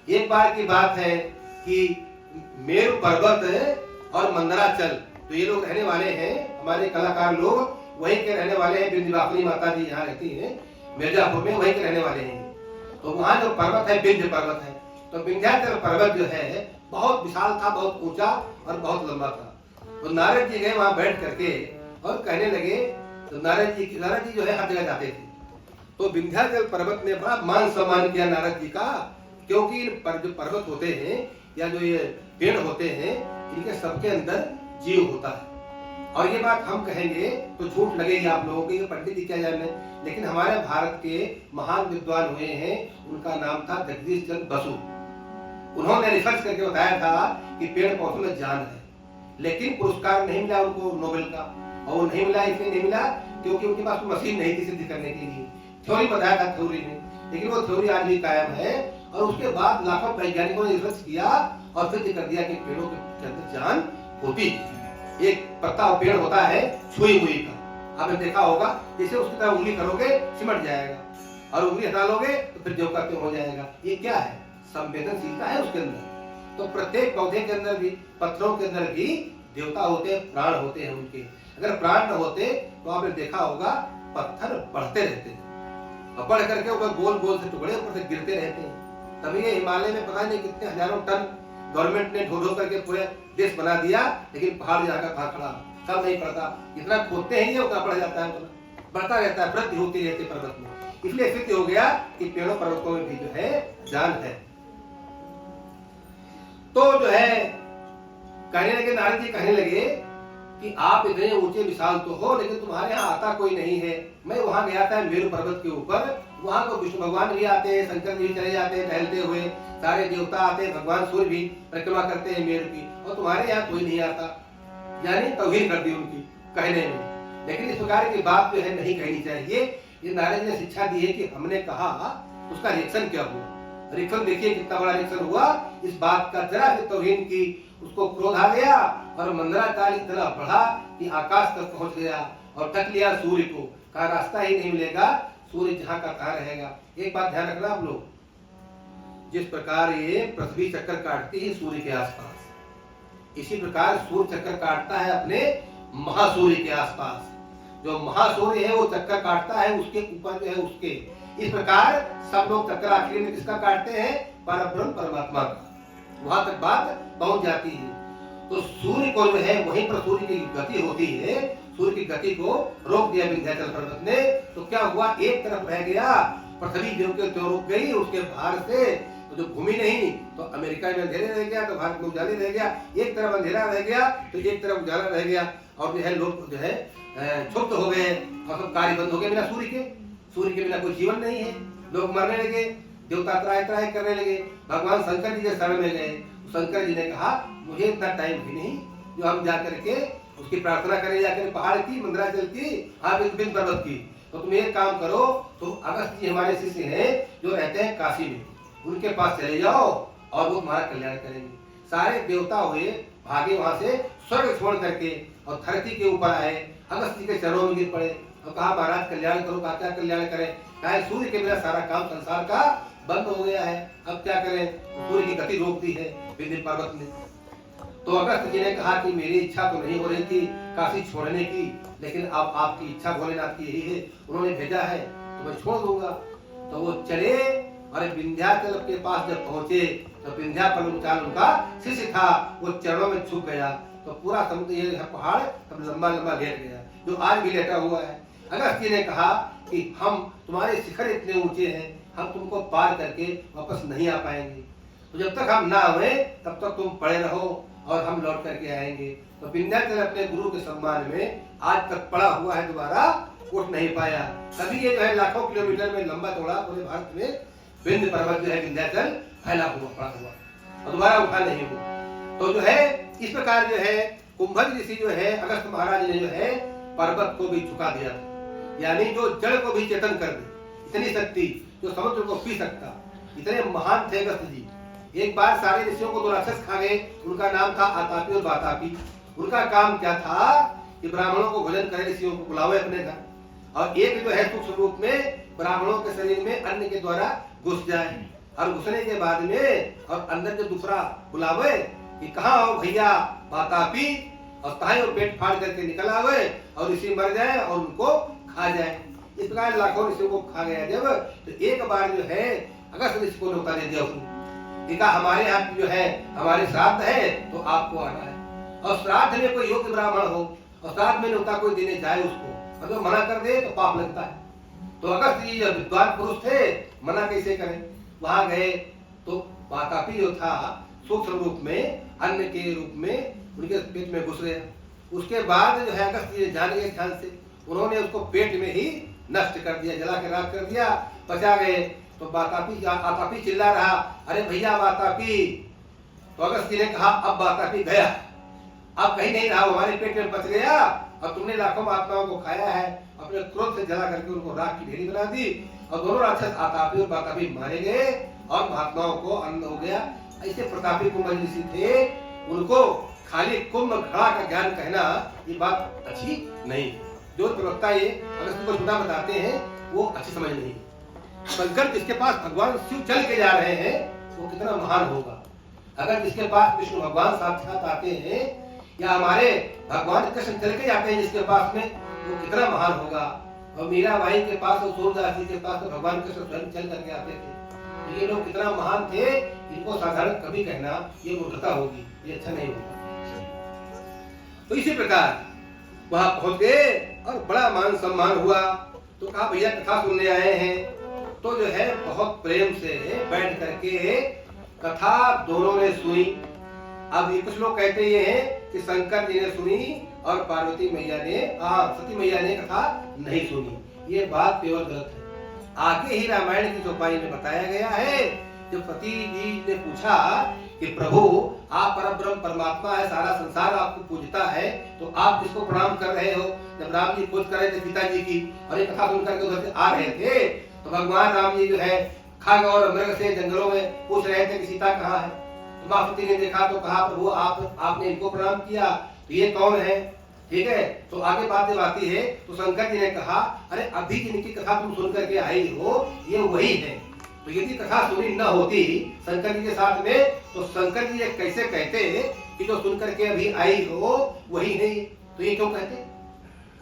एक बार की बात है कि मेरु पर्वत और मंदराचल, तो ये लोग रहने वाले हैं, हमारे कलाकार लोग वहीं के रहने वाले हैं। विंध्यवासिनी माता जी यहाँ रहती हैं मिर्जापुर में, वहीं के रहने वाले हैं। तो वहाँ जो पर्वत है विंध्य पर्वत है। तो विंध्याचल पर्वत जो है बहुत विशाल था, बहुत ऊंचा और बहुत लंबा था। तो नारद जी गए वहां बैठ करके और कहने लगे, तो नारद जी जो है हर जगह जाते थे। तो विंध्याचल पर्वत ने बड़ा मान सम्मान किया नारद जी का, क्योंकि जो पर्वत होते हैं या जो ये पेड़ होते हैं, इनके सबके अंदर जीव होता है। और ये बात हम कहेंगे तो झूठ लगेगी आप लोगों को, ये पंडित जी क्या जाने, लेकिन हमारे भारत के महान विद्वान हुए हैं, उनका नाम था जगदीश चंद्र बसु। उन्होंने रिसर्च करके बताया था कि पेड़ पौधों में जान है, लेकिन पुरस्कार नहीं मिला उनको नोबेल का। और वो नहीं मिला इसलिए नहीं मिला क्योंकि उनके पास मशीन नहीं थी सिद्ध करने के लिए। थ्योरी बताया था थ्योरी में, लेकिन वो थ्योरी आज भी कायम है। और उसके बाद लाखों वैज्ञानिकों ने रिसर्च किया और सिद्ध कर दिया कि पेड़ों के अंदर जान होती है। एक पत्ता पेड़ होता है छुई हुई का, आपने देखा होगा, जैसे उसकी तरह उंगली करोगे सिमट जाएगा और उंगली हटा लोगे तो फिर जो करते हो जाएगा। ये क्या है? संवेदनशीलता है उसके अंदर। तो प्रत्येक पौधे के अंदर भी, पत्थरों के अंदर भी देवता होते हैं, प्राण होते हैं उनके। अगर प्राण न होते तो आपने देखा होगा पत्थर बढ़ते रहते हैं और बढ़ करके ऊपर गोल गोल से टुकड़े ऊपर से गिरते रहते हैं। तभी ये हिमालय में पता नहीं कितने हजारों टन गवर्नमेंट ने ढो ढो करके पूरे देश बना दिया, लेकिन पहाड़ जाकर था खड़ा, सब नहीं पड़ता। जितना खोदते हैं ये उतना बढ़ जाता है, उतना बढ़ता रहता है, वृद्धि होती रहती है पर्वत में। इसलिए सिद्ध हो गया कि पेड़ों पर्वतों में भी जो है जान है। तो जो है कहने लगे, नारद जी कहने लगे कि आप इतने ऊंचे विशाल तो हो, लेकिन तुम्हारे यहाँ आता कोई नहीं है। मैं वहां गया था मेरु पर्वत के ऊपर, वहां तो विष्णु भगवान भी आते हैं, शंकर जी चले जाते हैं टहलते हुए, सारे देवता आते हैं, भगवान सूर्य भी परिक्रमा करते हैं मेरु की, और तुम्हारे यहाँ कोई नहीं आता। यानी तौहीन कर दी उनकी कहने में। लेकिन इस प्रकार की बात जो है नहीं कहनी चाहिए। ये नारद जी ने शिक्षा दी है कि हमने कहा उसका रिएक्शन क्या हुआ। रिएक्शन देखिए कितना बड़ा रिएक्शन हुआ इस बात का, जरा सी तौहीन की, उसको क्रोध आ गया और मंदराकाल इतना बढ़ा कि आकाश तक पहुंच गया और ढक लिया सूर्य को। कहा रास्ता ही नहीं मिलेगा, सूर्य जहां का तहां रहेगा। एक बात ध्यान रखना आप लोग, जिस प्रकार ये पृथ्वी चक्कर काटती है सूर्य के आसपास, इसी प्रकार सूर्य चक्कर काटता है अपने महासूर्य के आसपास। जो महासूर्य है वो चक्कर काटता है उसके ऊपर जो है उसके। इस प्रकार सब लोग चक्कर आखिर में किसका काटते हैं? परब्रह्म परमात्मा का। वहां तक बात पहुंच जाती है। तो सूर्य को जो है वहीं पर सूर्य की गति होती है, सूर्य की गति को रोक दिया विंध्याचल पर्वत ने। तो क्या हुआ, एक तरफ रह गया पृथ्वी जो के तो रुक गई, उसके बाहर से तो जो घूमी नहीं, तो अमेरिका में अंधेरे रह गया, तो भारत में उजाले रह गया। एक तरफ अंधेरा रह गया तो एक तरफ उजाला रह गया, और जो है लोग जो है क्षुब्ध हो गए और सब कार्य बंद हो गए। बिना सूर्य के बिना कोई जीवन नहीं है। लोग मरने लगे, देवता त्राय त्राय करने लगे। भगवान शंकर जी के शरण में गए। शंकर जी ने कहा मुझे इतना टाइम भी नहीं जो हम जा करके उसकी प्रार्थना करें, जाकर पहाड़ की, मंदराचल की, आप बिंद पर्वत की। तो तुम एक काम करो, तुम अगस्त जी हमारे शिष्य हैं जो रहते हैं काशी में, उनके पास चले जाओ और वो तुम्हारा कल्याण करेंगे। सारे देवता हुए भागे वहां से, स्वर्ग छोड़ करके और धरती के ऊपर आए, अगस्त जी के चरणों में गिर पड़े और कहा महाराज कल्याण करो। कहा क्या कल्याण करें? कहा सूर्य के बिना सारा काम संसार का बंद हो गया है, अब क्या करें? सूर्य की गति रोक दी है विंध्य पर्वत ने। तो अगस्त जी ने कहा कि मेरी इच्छा तो नहीं हो रही थी काशी छोड़ने की, लेकिन अब आपकी इच्छा भोलेनाथ की यही है, उन्होंने भेजा है तो मैं छोड़ दूंगा। तो वो चले और विंध्याचल के पास जब पहुंचे तो विंध्याचल उनका शिष्य था, वो चरणों में झुक गया। तो पूरा समुद्र ये पहाड़ तब लंबा लंबा लेट गया, जो आज भी लेटा हुआ है। अगस्त जी ने कहा कि हम तुम्हारे शिखर इतने ऊंचे हैं, हम तुमको पार करके वापस नहीं आ पाएंगे, तो जब तक हम ना हुए तब तक तुम पड़े रहो और हम लौट करके आएंगे। तो विंध्याचल अपने गुरु के सम्मान में आज तक पड़ा हुआ है, दोबारा उठ नहीं पाया। तभी ये जो है लाखों किलोमीटर में लंबा चौड़ा पूरे भारत में विंध्य पर्वत जो है विंध्याचल फैला हुआ पड़ा हुआ और दोबारा उठा नहीं हुआ। तो जो है इस प्रकार जो है कुंभज ऋषि जो है अगस्त महाराज ने जो है पर्वत को भी झुका दिया था, यानी जो जड़ को भी चेतन कर दे, इतनी शक्ति जो समुद्र को पी सकता, इतने महान थे अगस्त जी। एक बार सारे ऋषियों को दो राक्षस खा गए, उनका नाम था आतापी और वातापी। उनका काम क्या था कि ब्राह्मणों को भोजन करे, ऋषियों को बुलावे अपने घर, और एक जो है सूक्ष्म रूप में ब्राह्मणों के शरीर में अन्न के द्वारा घुस जाए, और घुसने के बाद में और अंदर जो दूसरा बुलावे कि कहाँ हो भैया वातापी, और ताई और पेट फाड़ करके निकल आवे और ऋषि मर जाए और उनको खा जाए। इस प्रकार लाखों ऋषियों को खा गया जब, तो एक बार जो है अगस्त ऋषि को न्योता दे दिया उसने, कहा हमारे यहाँ जो है हमारे श्राद्ध है तो आपको आना है। और श्राद्ध में कोई योग्य ब्राह्मण हो और श्राद्ध में न्योता कोई देने जाए उसको, अगर मना कर दे तो पाप लगता है। तो अगस्त जी जब विद्वान पुरुष थे, मना कैसे करें? वहां गए तो वातापी जो था सूक्ष्म रूप में अन्न के रूप में उनके पेट में घुस गया। उसके बाद जो है अगस्त जी जान गए ध्यान से, उन्होंने उसको पेट में ही नष्ट कर दिया, जला के राख कर दिया, बचा गए। तो वातापी चिल्ला रहा, अरे भैया वातापी। तो अगस्त जी ने कहा अब वातापी गया, अब कहीं नहीं रहा, हमारे पेट में बच गया, अब तुमने लाखों महात्माओं को खाया है, अपने क्रोध से जला करके उनको राख की ढेरी बना दी, और दोनों राक्षस आतापी और वातापी मारे गए और महात्माओं को आनंद हो गया। ऐसे प्रतापी कुंभज ऋषि थे, उनको खाली कुंभ घड़ा का ज्ञान कहना ये बात अच्छी नहीं। जो प्रवक्ता ये अगस्त को झूठा बताते हैं वो अच्छी समझ नहीं। शंकर जिसके पास भगवान शिव चल के जा रहे हैं वो कितना महान होगा। अगर जिसके पास विष्णु भगवान साक्षात आते हैं या हमारे भगवान कृष्ण चल के जाते हैं जिसके पास में, वो कितना महान होगा। और मीराबाई के पास और सूरदास जी के पास तो भगवान कृष्ण स्वयं चल करके आते थे। तो ये लोग कितना महान थे, इनको साधारण कभी कहना ये मूर्खता होगी, ये अच्छा नहीं होगा। तो इसी प्रकार वहां पहुंच गए और बड़ा मान सम्मान हुआ। तो कहा भैया कथा सुनने आए हैं, तो जो है बहुत प्रेम से बैठ करके कथा दोनों ने सुनी। अब ये कुछ लोग कहते ये हैं कि शंकर जी ने सुनी और पार्वती मैया ने सती मैया ने कथा नहीं सुनी। ये बात केवल गलत है। आगे ही रामायण की चौपाई में बताया गया है, जब पति जी ने पूछा कि प्रभु आप परब्रह्म परमात्मा है, सारा संसार आपको पूजता है, तो आप किसको प्रणाम कर रहे हो? जब राम जी खोज कर रहे थे सीता जी की और ये कथा सुनकर के उधर से आ रहे थे, तो भगवान राम जी जो है खग और मृग से जंगलों में पूछ रहे थे कि सीता कहाँ है। तो माँ सती ने देखा तो कहा प्रभु आपने इनको प्रणाम किया, तो ये कौन है? ठीक है, तो आगे बात आती है। तो शंकर जी ने कहा अरे अभी जिनकी कथा तुम सुन करके आई हो ये वही है। तो यदि कथा सुनी न होती शंकर जी के साथ में तो शंकर जी ये कैसे कहते कि जो सुन करके अभी आई हो वही है? तो ये क्यों कहते?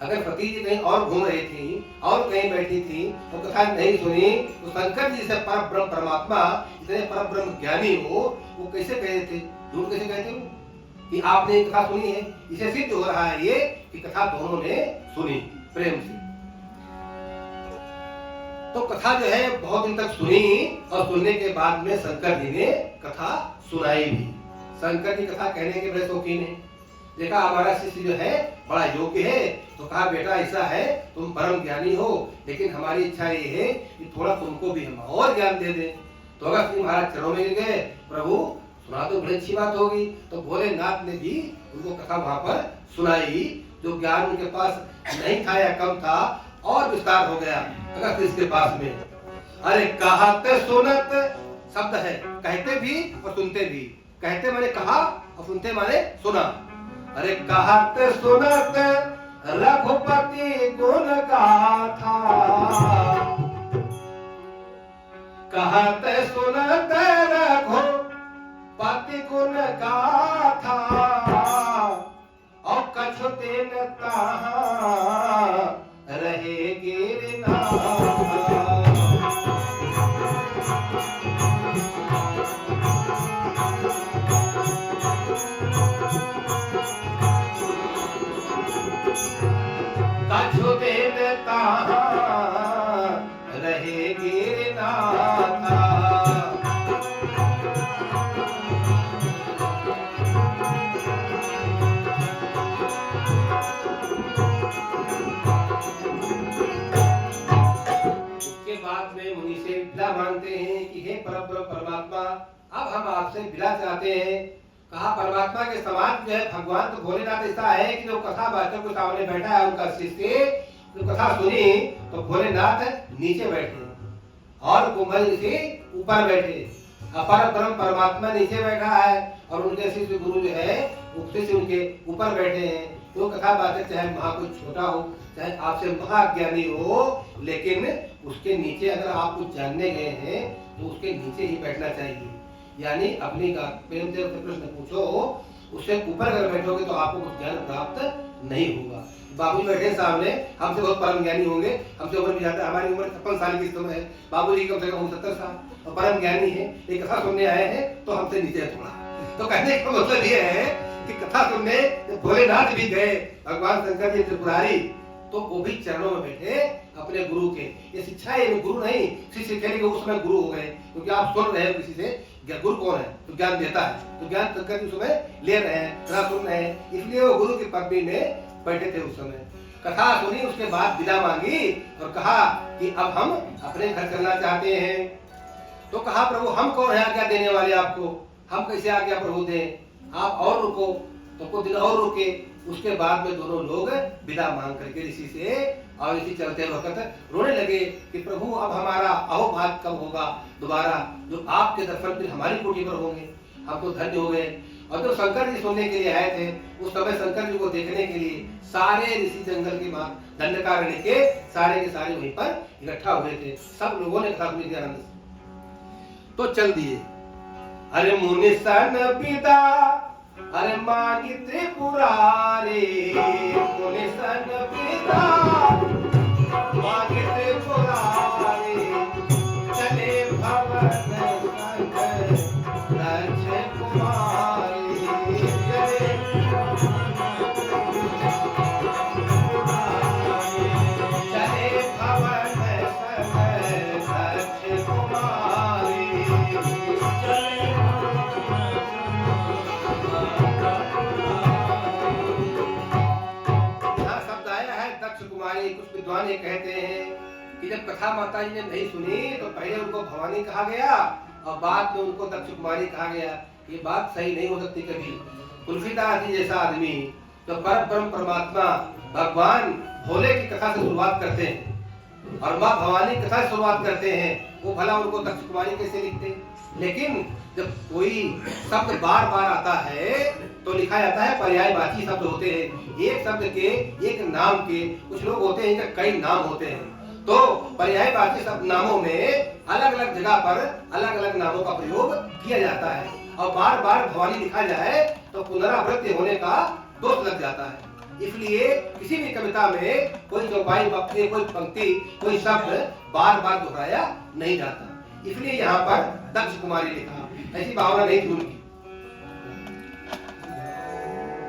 अगर पति जी कहीं और घूम रही थी और कहीं बैठी थी तो कथा नहीं सुनी तो शंकर जी से पर ब्रह्म परमात्मा इतने पर ब्रह्म ज्ञानी हो वो कैसे कहते थे, झूठ कैसे कहते हो कि आपने कथा सुनी है? इसे सिद्ध हो रहा है ये कि कथा दोनों ने सुनी प्रेम से। तो कथा जो है बहुत दिन तक सुनी और सुनने के बाद में शंकर जी ने कथा सुनाई भी। शंकर जी कथा कहने के बड़े शौकीन है। देखा हमारा शिष्य जो है बड़ा योग्य है तो कहा बेटा ऐसा है तुम परम ज्ञानी हो लेकिन हमारी इच्छा ये है कि थोड़ा तुमको भी हम और ज्ञान दे दें। तो अगर तुम महाराज चरणों में गए प्रभु सुना तो बड़ी अच्छी बात होगी। तो भोलेनाथ ने भी उनको कथा वहां पर सुनाई। जो ज्ञान उनके पास नहीं था या कम था और विस्तार हो गया अगर इसके पास में। अरे कहते सुनत शब्द है, कहते भी और सुनते भी। कहते माने कहा और सुनते माने सुना। अरे कहते सुनत रघुपति गुण गाथा, कहते सुनत रघुपति गुण गाथा और कछु दिन तहाँ रहे गिरनाथा। कछु दिन तहाँ रहे गिरनाथा। मुनि से विदा मांगते हैं कि हे परब्रह्म परमात्मा अब हम आपसे विदा चाहते हैं। कहा परमात्मा के समान जो है भगवान तो भोलेनाथ ऐसा है कि जो कथा वाचक के सामने बैठा है उनका शिष्य जो कथा सुनी तो भोलेनाथ नीचे बैठे और कुंभल ऋषि ऊपर बैठे। अपर ब्रह्म परमात्मा नीचे बैठा है और उनके शिष्य गुरु जो है शिष्य उनके ऊपर बैठे हैं। तो कथा वाचक चाहे वहां कोई छोटा हो चाहे आपसे महाज्ञानी हो लेकिन उसके नीचे अगर आप कुछ जानने गए हैं तो उसके नीचे ही बैठना चाहिए। यानी अपनी प्रेम से प्रश्न पूछो उससे ऊपर अगर बैठोगे तो आपको कुछ ज्ञान प्राप्त नहीं होगा। बाबू बैठे सामने हमसे बहुत परम ज्ञानी होंगे, हमसे उम्र भी ज्यादा, हमारी उम्र 56 साल की इस समय है, बाबू जी कम से कम 70 साल और परम ज्ञानी है। ये कथा सुनने आए हैं तो हमसे नीचे है थोड़ा। तो कहने का मतलब ये है कि कथा सुनने भोलेनाथ भी गए भगवान शंकर जी त्रिपुरारी तो वो भी चरणों में बैठे अपने गुरु के। ये शिक्षा है, गुरु नहीं शिष्य कहने के उस समय गुरु हो गए क्योंकि आप सुन रहे हो किसी से गुरु कौन है तो ज्ञान देता है तो ज्ञान शंकर जी उस समय ले रहे हैं कथा सुन रहे हैं इसलिए वो गुरु की पदवी में बैठे थे उस समय। कथा सुनी उसके बाद विदा मांगी और कहा कि अब हम अपने घर चलना चाहते हैं। तो कहा प्रभु हम कौन है आज्ञा देने वाले आपको, हम कैसे आज्ञा प्रभु दें, आप और रुको। तो कुछ दिन और रुके उसके बाद में दोनों लोग विदा मांग करके ऋषि से और ऋषि चलते वक्त रोने लगे कि प्रभु अब हमारा अहोभाग्य कब होगा दोबारा जो आपके दर्शन फिर हमारी कोटि पर होंगे, हम तो धन्य हो गए। और जब शंकर जी सुनने के लिए आए थे उस समय शंकर जी को देखने के लिए सारे ऋषि जंगल के दंडकारण्य के सारे वहीं पर इकट्ठा हुए थे। सब लोगों ने कथा सुनी थी आनंद से। तो चल दिए। अरे मुनि सन पिता अरे मांगी त्रिपुरारी, मुनि सन पिता मांगी त्रिपुरारी, चले भवन संग दक्ष कुमारी, चले भवन संग दक्ष कुमारी, कुछ विद्वान ये कहते हैं कि जब कथा माता जी ने नहीं सुनी तो पहले उनको भवानी कहा गया और बाद में उनको दक्ष कुमारी कहा गया। ये बात सही नहीं हो सकती कभी। तुलसीदास जी जैसा आदमी तो परम ब्रह्म परमात्मा भगवान भोले की कथा से शुरुआत करते हैं और माँ भवानी कथा से शुरुआत करते हैं वो भला उनको दक्ष कुमारी कैसे लिखते। लेकिन जब कोई शब्द बार बार आता है तो लिखा जाता है पर्यायवाची शब्द होते हैं। एक शब्द के, एक नाम के, कुछ लोग होते हैं कि कई नाम होते हैं, तो पर्यायवाची शब्द नामों में अलग अलग जगह पर अलग अलग नामों का प्रयोग किया जाता है। और बार बार भवानी लिखा जाए तो पुनरावृत्ति होने का दोष लग जाता है। इसलिए किसी भी कविता में कोई चौपाई, कोई पंक्ति, कोई शब्द बार बार दोहराया नहीं जाता। इसलिए यहाँ पर दक्ष कुमारी लिखा, ऐसी भावना नहीं थी उनकी।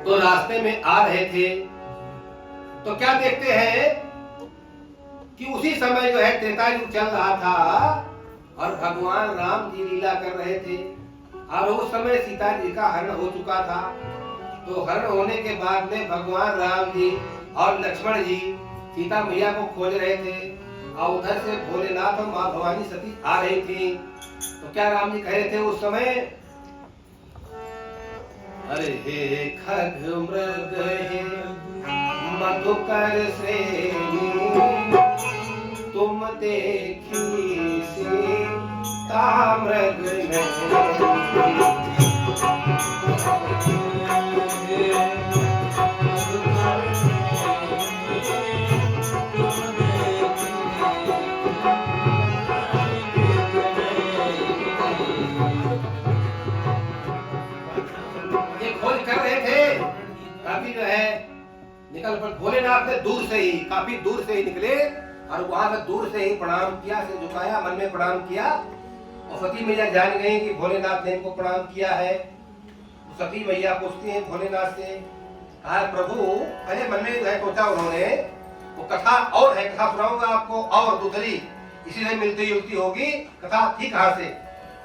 तो रास्ते में आ रहे थे तो क्या देखते हैं कि उसी समय जो है त्रेता युग चल रहा था और भगवान राम जी लीला कर रहे थे। और उस समय सीता जी का हरण हो चुका था। तो हरण होने के बाद में भगवान राम जी और लक्ष्मण जी सीता मैया को खोज रहे थे और उधर से भोलेनाथ और माँ भवानी सती आ रही थी। तो क्या राम जी कह रहे थे उस समय, अरे हे खग मृग हे मधुकर से तुम देखी सीता मृग काफी जो है निकल पर भोलेनाथ ने दूर से ही, काफी दूर से ही निकले और वहां से दूर से ही प्रणाम किया, सिर झुकाया, मन में प्रणाम किया। और सती मैया जान गई कि भोलेनाथ ने इनको प्रणाम किया है। सती मैया पूछती हैं भोलेनाथ से, कहा प्रभु, पहले मन में जो है सोचा उन्होंने, वो कथा और है, कथा सुनाऊंगा आपको और दूसरी इसी से मिलती जुलती होगी कथा थी कहां से।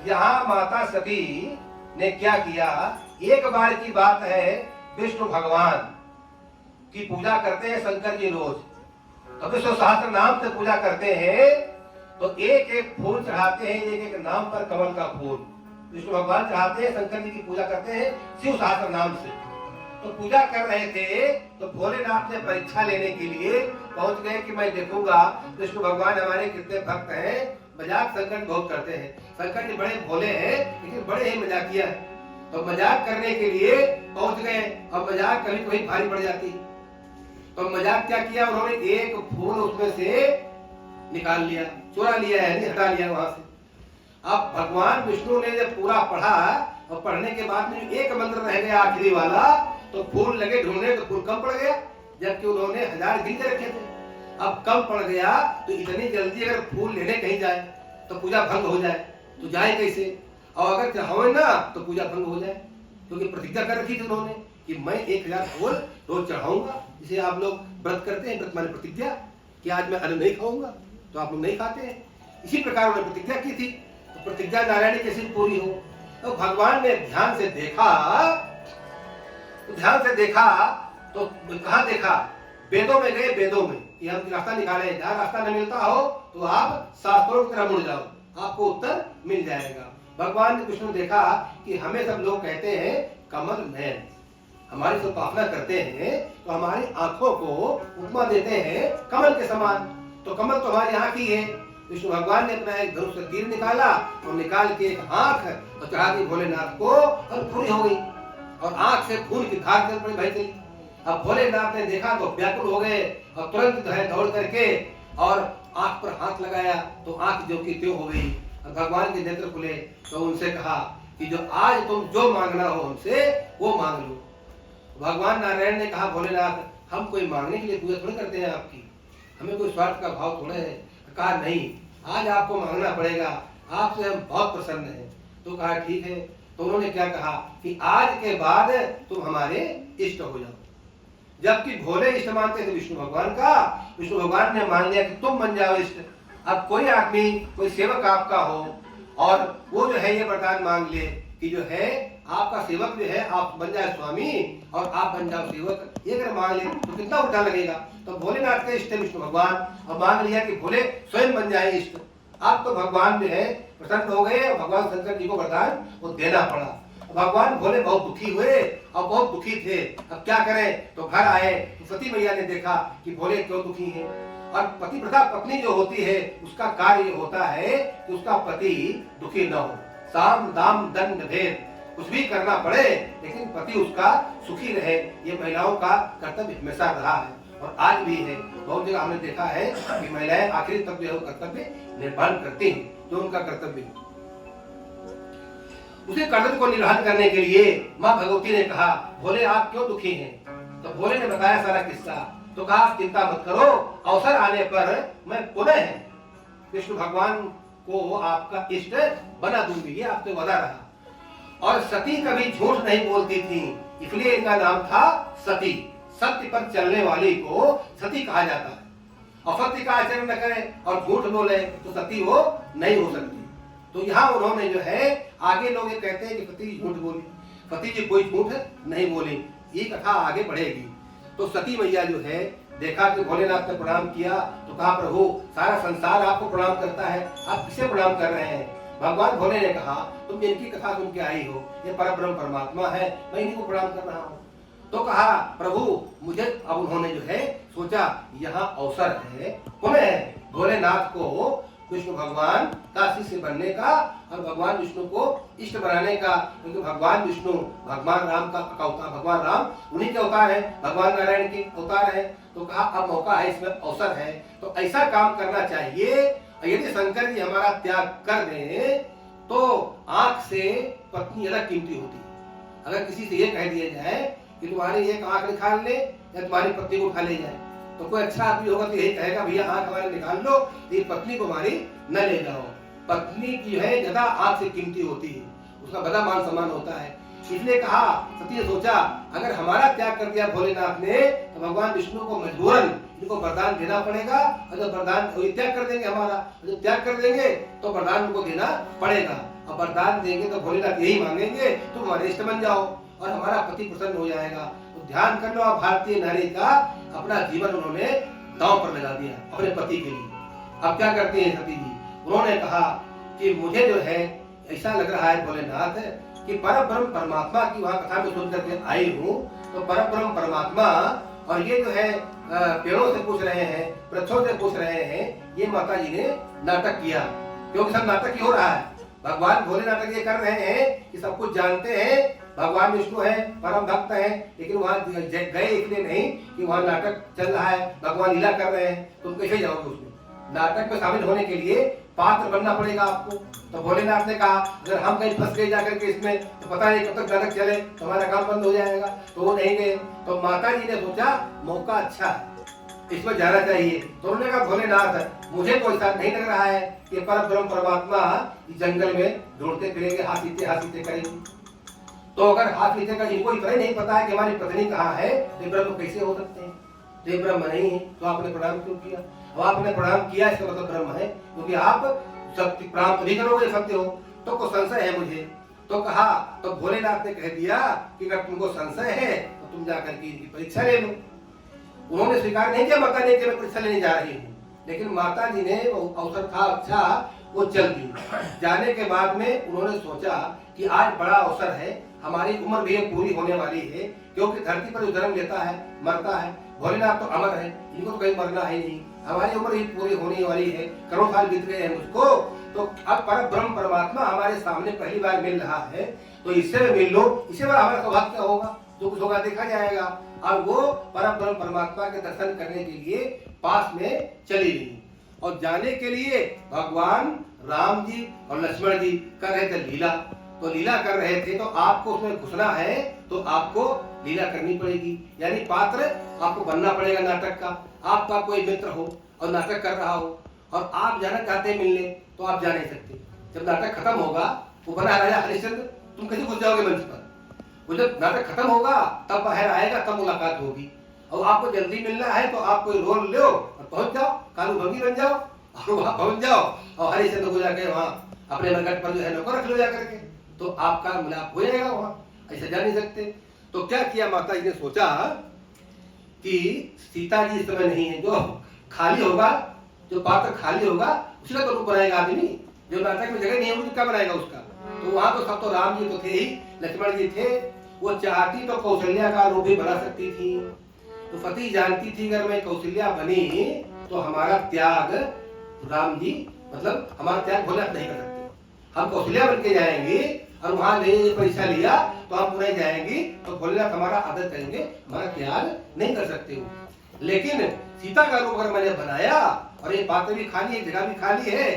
यहाँ माता सती ने क्या किया, एक बार की बात है, विष्णु भगवान की पूजा करते हैं शंकर जी रोज। तो विष्णु सहस्त्र नाम से पूजा करते हैं तो एक एक फूल चढ़ाते हैं, एक एक नाम पर कमल का फूल विष्णु भगवान चढ़ाते हैं, शंकर जी की पूजा करते हैं शिव सहस्त्र नाम से। तो पूजा कर रहे थे तो भोलेनाथ ने परीक्षा लेने के लिए पहुंच गए कि मैं देखूंगा विष्णु भगवान हमारे कितने भक्त हैं। मजाक शंकर बहुत करते हैं, शंकर जी बड़े भोले हैं लेकिन बड़े ही मजाकिया हैं। तो मजाक करने के लिए पहुंच गए और मजाक कभी कभी भारी पड़ जाती। तो मजाक क्या किया उन्होंने, एक फूल उसमें से निकाल लिया, चुरा लिया है, हटा लिया वहां से। अब भगवान विष्णु ने जब पूरा पढ़ा और पढ़ने के बाद में एक मंत्र रह गया आखिरी वाला, तो फूल लगे ढूंढने तो फूल कम पड़ गया, जबकि उन्होंने 1000 गिन के रखे थे। अब कम पड़ गया तो इतनी जल्दी अगर फूल लेने कहीं जाए तो पूजा भंग हो जाए, तो जाए कैसे। और अगर चढ़ाओ ना तो पूजा भंग हो जाए, क्योंकि प्रतिज्ञा कर रखी थी उन्होंने कि मैं 1000 फूल रोज चढ़ाऊंगा। जिसे आप लोग व्रत करते हैं, व्रत माने प्रतिज्ञा कि आज मैं अन्न नहीं खाऊंगा, तो आप लोग नहीं खाते हैं। इसी प्रकार उन्होंने प्रतिज्ञा की थी। तो प्रतिज्ञा नारायण कैसे पूरी हो। तो भगवान ने ध्यान से देखा तो कहाँ देखा, वेदों में गए, वेदों में कि हम रास्ता निकाले, जहाँ रास्ता न मिलता हो तो आप शास्त्रों की तरह मुड़ जाओ, आपको उत्तर मिल जाएगा। भगवान ने विष्णु देखा कि हमें सब लोग कहते हैं कमल नयन, हमारी सब प्रार्थना करते हैं तो हमारी आंखों को उपमा देते हैं कमल के समान। तो कमल तो हमारी आंख ही है। विष्णु भगवान ने अपना एक धनुष से तीर निकाला और निकाल के एक आंख और चढ़ा दी भोलेनाथ को और पूरी हो गई और आंख से खून की धार चल पड़ी बह चली। अब भोलेनाथ ने देखा तो व्याकुल हो गए और तुरंत जो है दौड़ करके और आंख पर हाथ लगाया तो आंख जो की त्यों हो गई। भगवान के नेत्र खुले तो उनसे कहा कि जो आज तुम जो मांगना हो हमसे वो मांग लो। भगवान नारायण ने कहा भोलेनाथ हम कोई मांगने के लिए पूजा थोड़ी करते हैं आपकी, हमें कोई स्वार्थ का भाव थोड़ा है। कहा नहीं, आज आपको मांगना पड़ेगा, आपसे हम बहुत प्रसन्न हैं। तो कहा ठीक है। तो उन्होंने क्या कहा कि आज के बाद तुम हमारे इष्ट हो जाओ। जबकि भोले इष्ट मानते थे विष्णु भगवान का, विष्णु भगवान ने मान लिया कि तुम बन जाओ इष्ट। अब कोई आदमी, कोई सेवक आपका हो और वो जो है ये वरदान मांग ले कि जो है आपका सेवक जो है आप बन जाए स्वामी और आप बन जाओ सेवक, ये अगर मांग ले तो कितना उल्टा लगेगा। तो भोलेनाथ के इष्ट है विष्णु भगवान, और मांग लिया कि भोले स्वयं बन जाए इष्ट। अब तो भगवान जो है प्रसन्न हो गए और भगवान शंकर जी को वरदान वो देना पड़ा। भगवान भोले बहुत दुखी हुए और बहुत दुखी थे। अब क्या करें, तो घर आए तो सती मैया ने देखा कि भोले क्यों दुखी हैं। और पतिव्रता पत्नी जो होती है उसका कार्य ये होता है कि उसका पति दुखी न हो। साम दाम दंड भेद कुछ भी करना पड़े लेकिन पति उसका सुखी रहे, ये महिलाओं का कर्तव्य हमेशा रहा है और आज भी है। बहुत जगह हमने देखा है कि महिलाएं आखिरी तक जो कर्तव्य निर्वहन करती हैं, जो उनका कर्तव्य है। उसी कर्तव्य को निर्वहन करने के लिए माँ भगवती ने कहा, भोले आप क्यों दुखी हैं? तो भोले ने बताया सारा किस्सा। तो कहा चिंता मत करो, अवसर आने पर मैं पुनः विष्णु भगवान को आपका इष्ट बना दूंगी, ये आपसे वादा रहा। और सती कभी झूठ नहीं बोलती थी, इसलिए इनका नाम था सती। सत्य पर चलने वाली को सती कहा जाता है। असत्य का आचरण न करे और झूठ बोले तो सती वो नहीं हो सकती। तो यहाँ उन्होंने जो है, आगे लोग ये कहते हैं कि सती झूठ बोली, सती जी कोई झूठ नहीं बोली, ये कथा आगे बढ़ेगी। तो सती मैया जो है, देखा कि भोलेनाथ ने प्रणाम किया तो कहा प्रभु सारा संसार आपको प्रणाम करता है, आप किसे प्रणाम कर रहे हैं? भगवान भोले ने कहा तुम जिनकी कथा सुन के आई हो ये परब्रह्म परमात्मा है, मैं इन्हीं को प्रणाम कर रहा हूँ। तो कहा प्रभु मुझे, अब उन्होंने जो है सोचा यहाँ अवसर है पुनः भोलेनाथ को विष्णु भगवान का शिष्य बनने का और भगवान विष्णु को इष्ट बनाने का, क्योंकि भगवान विष्णु भगवान राम का अवतार, भगवान राम उन्हीं के अवतार है, भगवान नारायण के अवतार है। तो कहा अब मौका है, इसमें अवसर है, तो ऐसा काम करना चाहिए। यदि शंकर जी हमारा त्याग कर दें तो आंख से पत्नी अलग कीमती होती है। अगर किसी से ये कह दिया जाए कि तुम्हारी एक आंख निकाल ले या तुम्हारी पत्नी को उठा ले जाए, तो कोई अच्छा आदमी होगा तो यही कहेगा भैया आंख हमारी निकाल लो, ये पत्नी को हमारी न ले जाओ। पत्नी की है ज्यादा आंख से कीमती होती है, उसका बड़ा मान सम्मान होता है। इसलिए कहा, सती ने सोचा अगर हमारा त्याग कर दिया भोलेनाथ ने तो भगवान विष्णु को मजबूरन इनको वरदान देना पड़ेगा, और जब वरदान त्याग कर देंगे हमारा, जब त्याग कर देंगे तो वरदान उनको देना पड़ेगा। अब वरदान देंगे तो भोलेनाथ यही मांगेंगे तुम हमारे इष्ट बन जाओ और हमारा पति प्रसन्न हो जाएगा। तो ध्यान कर लो, भारतीय नारी का अपना जीवन उन्होंने दांव पर लगा दिया अपने पति के लिए। अब क्या करते हैं सती जी, उन्होंने कहा कि मुझे जो है ऐसा लग रहा है भोलेनाथ कि परब्रह्म परमात्मा की वहां कथा में सुन करके आई हूँ, तो परब्रह्म परमात्मा और ये जो है पेड़ों से पूछ रहे हैं, वृक्षों से पूछ रहे हैं, ये माता जी ने नाटक किया, क्योंकि सब नाटक ही हो रहा है। भगवान भोले नाटक ये कर रहे हैं कि सब कुछ जानते हैं, भगवान विष्णु है, परम भक्त है, लेकिन वहां गए इसलिए नहीं कि वहां नाटक चल रहा है, भगवान लीला कर रहे हैं, तुम कैसे जाओगे उसमें? नाटक में शामिल होने के लिए पात्र बनना पड़ेगा आपको। तो भोलेनाथ ने कहा अगर हम कहीं फंस गए जाकर के इसमें तो पता नहीं कब तक नाटक चले, तो हमारा काम बंद हो जाएगा। तो वो नहीं गए। तो माता जी ने सोचा मौका अच्छा है, इसमें जाना चाहिए। तो उन्होंने कहा भोलेनाथ मुझे तो ऐसा नहीं लग रहा है कि परब्रह्म परमात्मा जंगल में ढूंढते फिरेंगे, हाथ करेंगे। तो अगर हाथ नीचे का इनको इतना ही नहीं पता है कि हमारी पत्नी कहाँ है, तो ब्रह्म कैसे हो सकते हैं? तो ब्रह्म नहीं है, तो आपने प्रणाम क्यों किया? अब आपने प्रणाम किया इसका मतलब ब्रह्म है, क्योंकि आप सत्य प्रणाम तो नहीं करोगे, सत्य हो तो को संशय है मुझे। तो कहा, तो भोलेनाथ ने कह दिया कि अगर तुमको संशय है तो तुम जाकर के इनकी परीक्षा ले लो। उन्होंने स्वीकार नहीं किया माता ने कि मैं परीक्षा लेने जा रही हूँ, लेकिन माता जी ने अवसर था अच्छा, वो चल दी। जाने के बाद में उन्होंने सोचा कि आज बड़ा अवसर है, हमारी उम्र भी पूरी होने वाली है, क्योंकि धरती पर जो जन्म लेता है मरता है, भोलेनाथ तो अमर है, इनको तो कहीं मरना है नहीं, हमारी उम्र ही पूरी होने वाली है, करोड़ साल बीत गए हैं मुझको। तो अब पर ब्रह्म परमात्मा हमारे सामने पहली बार मिल रहा है, तो इससे मिल लो, इससे बड़ा हमारा सौभाग्य क्या होगा? जो कुछ होगा देखा जाएगा। और वो पर ब्रह्म परमात्मा के दर्शन करने के लिए पास में चली गई। और जाने के लिए भगवान राम जी और लक्ष्मण जी कर रहे थे लीला। तो लीला कर रहे थे, तो आपको उसमें घुसना है तो आपको लीला करनी पड़ेगी, यानी पात्र आपको बनना पड़ेगा नाटक का। आपका कोई मित्र हो और नाटक कर रहा हो और आप जाना चाहते हैं मिलने, तो आप जा नहीं सकते। जब नाटक खत्म होगा, वो बना राजा हरिश्चंद्र, तुम कैसे घुस जाओगे मंच पर? वो जब नाटक खत्म होगा तब बाहर आएगा, तब मुलाकात होगी। और आपको जल्दी मिलना है तो आप कोई रोल लो और पहुंच जाओ, कालू भंगी बन जाओ और वहां पहुंच जाओ और हरिश्चंद्र को जाके वहां अपने मरघट पर जो है नौकर रख लो जाकर के, तो आपका मिलाप हो जाएगा वहां। ऐसे जा नहीं सकते। तो क्या किया माता जी ने सोचा कि सीता जी इस समय नहीं है, जो खाली होगा, जो पात्र खाली होगा उसका तो रूप बनाएगा आदमी, जो नाटक में जगह नहीं होगी क्या बनाएगा उसका? तो वहां तो सब तो राम जी तो थे ही, लक्ष्मण जी थे। वो चाहती तो कौशल्या का रूप भी बना सकती थी। तो पति जानती थी अगर मैं कौशल्या बनी तो हमारा त्याग राम जी मतलब हमारा त्याग भोलेनाथ नहीं कर सकते। हम कौशल्या बन के जाएंगे और वहां परीक्षा लिया तो हम पुणे जाएंगे तो भोलेनाथ हमारा आदर करेंगे, हमारा त्याग नहीं कर सकते हो। लेकिन सीता का रूप अगर मैंने बनाया और ये पात्र भी खाली है, जगह भी खाली है,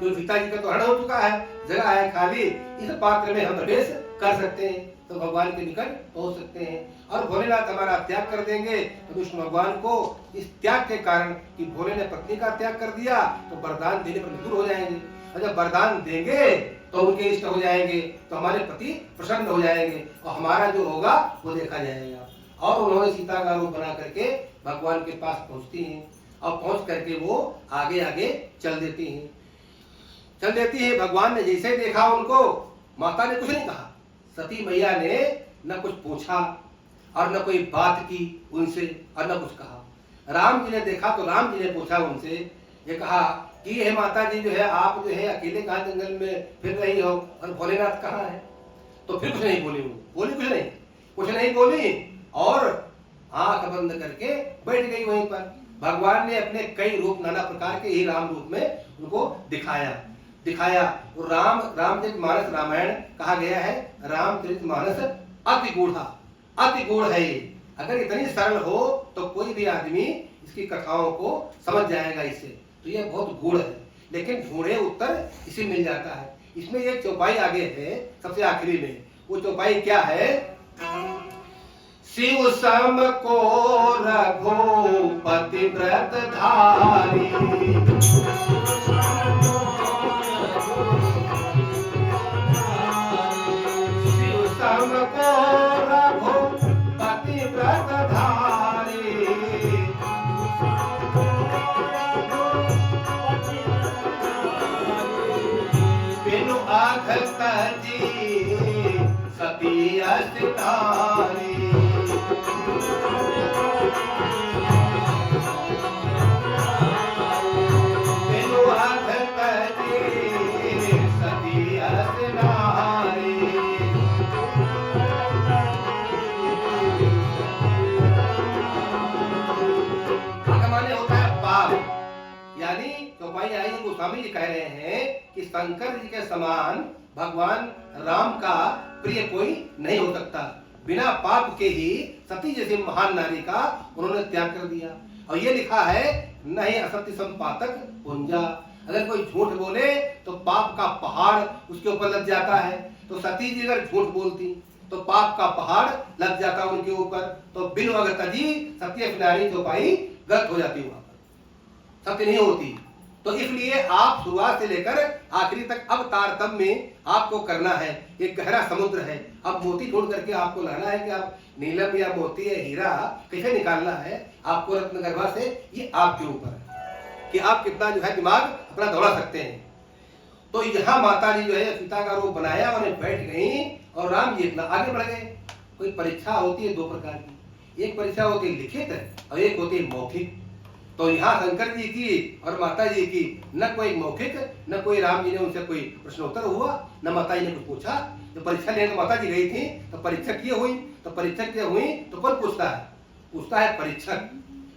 तो सीता जी का तो हरण हो चुका है, जगह है खाली, इस पात्र में हम प्रवेश कर सकते हैं तो भगवान के निकट पहुंच सकते हैं। और भोलेनाथ हमारा त्याग कर देंगे तो विष्णु भगवान को इस त्याग के कारण कि भोले ने पत्नी का त्याग कर दिया तो वरदान देने पर दूर हो जाएंगे, और जब वरदान देंगे तो उनके इष्ट हो जाएंगे, तो हमारे पति प्रसन्न हो जाएंगे और हमारा जो होगा वो देखा जाएगा। और उन्होंने सीता का रूप बना करके भगवान के पास पहुंचती हैं और पहुंच करके वो आगे आगे चल देती है। भगवान ने जैसे देखा उनको, माता ने कुछ नहीं कहा, सती मैया ने न कुछ पूछा और न कोई बात की उनसे और न कुछ कहा। राम जी ने देखा तो राम जी ने पूछा उनसे, ये कहा कि हे माता जी जो है आप जो है अकेले कहाँ जंगल में फिर रही हो और भोलेनाथ कहाँ है? तो फिर कुछ नहीं बोली, वो बोली कुछ नहीं बोली और आंख बंद करके बैठ गई वहीं पर। भगवान ने अपने कई रूप नाना प्रकार के ही राम रूप में उनको दिखाया। और रामचरितमानस रामायण कहा गया है, रामचरितमानस अति गूढ़ है ये। अगर इतनी सरल हो तो कोई भी आदमी इसकी कथाओं को समझ जाएगा इससे, तो ये बहुत गूढ़ है, लेकिन ढूंढे उत्तर इसे मिल जाता है। इसमें एक चौपाई आगे है सबसे आखिरी में, वो चौपाई क्या है? शिव सम को रघुपति व्रत धारी, शिव सम को रघुपति व्रत धारी, बिनु आख तजी सती अस्तारी, गोस्वामी जी कह रहे हैं कि शंकर जी के समान भगवान राम का प्रिय कोई नहीं हो सकता। बिना पाप के ही सती जैसी महान नारी का उन्होंने त्याग कर दिया। और ये लिखा है नहीं असत्य संपातक पुंजा, अगर कोई झूठ बोले तो पाप का पहाड़ उसके ऊपर लग जाता है। तो सती जी अगर झूठ बोलती तो पाप का पहाड़ लग जाता उनके ऊपर, तो बिन वगतजी सत्य नारी चौपाई गलत हो जाती, वहां पर सत्य नहीं होती। तो इसलिए आप शुरुआत से लेकर आखिरी तक अब तारतम्य में आपको करना है। एक गहरा समुद्र है, अब मोती ढूंढ करके आपको लाना है कि आप नीलम या मोती या हीरा कैसे निकालना है आपको रत्न गर्भा से, ये आपके ऊपर है कि आप कितना जो है दिमाग अपना दौड़ा सकते हैं। तो यहाँ माता जी जो है सीता का रूप बनाया और बैठ गई और राम जी इतना आगे बढ़ गए। कोई परीक्षा होती है दो प्रकार की, एक परीक्षा होती है लिखित और एक होती है मौखिक। तो यहाँ शंकर जी की और माता जी की न कोई मौखिक न कोई राम जी ने उनसे कोई प्रश्नोत्तर हुआ, न माता जी ने कुछ पूछा। तो परीक्षा लेने माता जी गई थी तो परीक्षा की हुई, तो परीक्षा की हुई तो कौन पूछता है? पूछता है परीक्षक।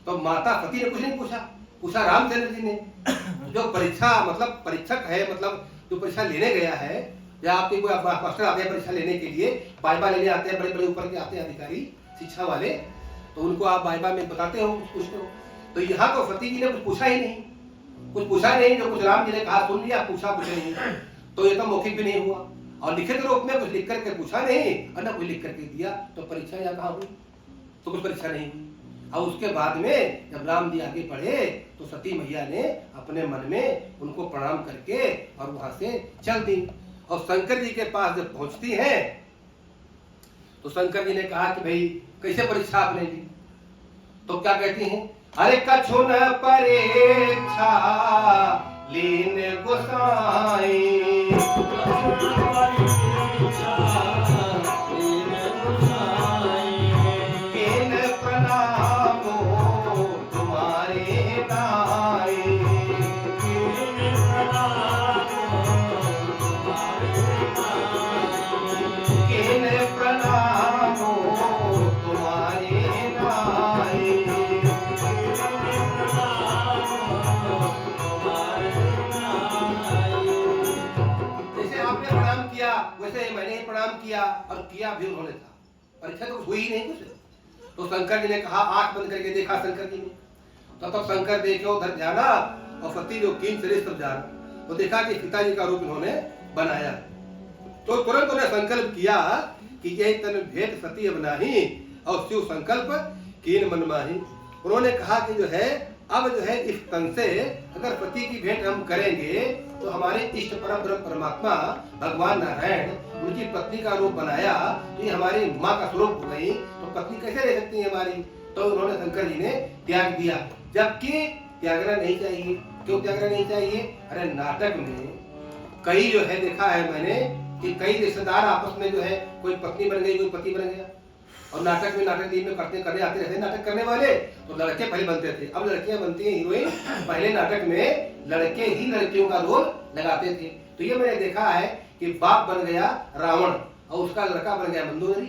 तो माता पति ने कुछ नहीं पूछा रामचंद्र जी ने। जो परीक्षा मतलब परीक्षक है, मतलब जो परीक्षा लेने गया है, या आपके कोई मास्टर आते हैं परीक्षा लेने के लिए, बाइबा लेने आते हैं, बड़े बड़े ऊपर के आते हैं अधिकारी शिक्षा वाले, तो उनको आप बाइबा में बताते हो, पूछते हो। तो यहाँ तो सती जी ने कुछ पूछा ही नहीं, जो कुछ राम जी ने कहा सुन लिया, पूछा कुछ नहीं। तो ये तो मौखिक भी नहीं हुआ और लिखित रूप में कुछ लिख करके पूछा नहीं और न कुछ लिख करके दिया, तो परीक्षा यहाँ कहाँ हुई? तो कुछ परीक्षा नहीं हुई। और उसके बाद में जब राम जी आगे बढ़े तो सती मैया ने अपने मन में उनको प्रणाम करके और वहां से चल दी। और शंकर जी के पास जब पहुंचती है तो शंकर जी ने कहा कि भाई कैसे परीक्षा आपने ली? तो क्या कहती हैं? अरे कछु न परीक्षा लीन गोसाई, किन प्रणामो तुम्हारे नाई, किन प्रणामो तुम्हारे नाई, और किया भी उन्होंने था, परीक्षा तो हुई ही नहीं कुछ। तो शंकर जी ने कहा, आंख बंद करके देखा शंकर जी ने, तो तब शंकर देखे उधर जाना और सती जो कीन शरीर तब जाना, तो देखा कि पिताजी का रूप इन्होंने बनाया। तो तुरंत उन्हें संकल्प किया कि यही तन भेंट सती अब नाही और शिव संकल्प कीन मन माही। उन्होंने कहा कि जो है अब जो है इस तन से अगर पति की भेंट हम करेंगे तो हमारे इष्ट परम ब्रह्म परमात्मा भगवान नारायण उनकी पत्नी का रूप बनाया, तो ये हमारी माँ का स्वरूप हो गई, तो पत्नी कैसे रह सकती है हमारी। तो उन्होंने शंकर जी ने त्याग दिया, जबकि त्यागना नहीं चाहिए। क्यों त्यागना नहीं चाहिए? अरे नाटक में कई जो है देखा है मैंने कि कई रिश्तेदार आपस में जो है कोई पत्नी बन गई कोई पति बन गया, और नाटक में करने आते रहते नाटक करने वाले, तो लड़के पहले बनते थे, अब लड़कियां बनती हैं हीरोइन। पहले नाटक में लड़के ही लड़कियों का रोल लगाते थे। तो ये मैंने देखा है कि बाप बन गया रावण और उसका लड़का बन गया मंदोदरी,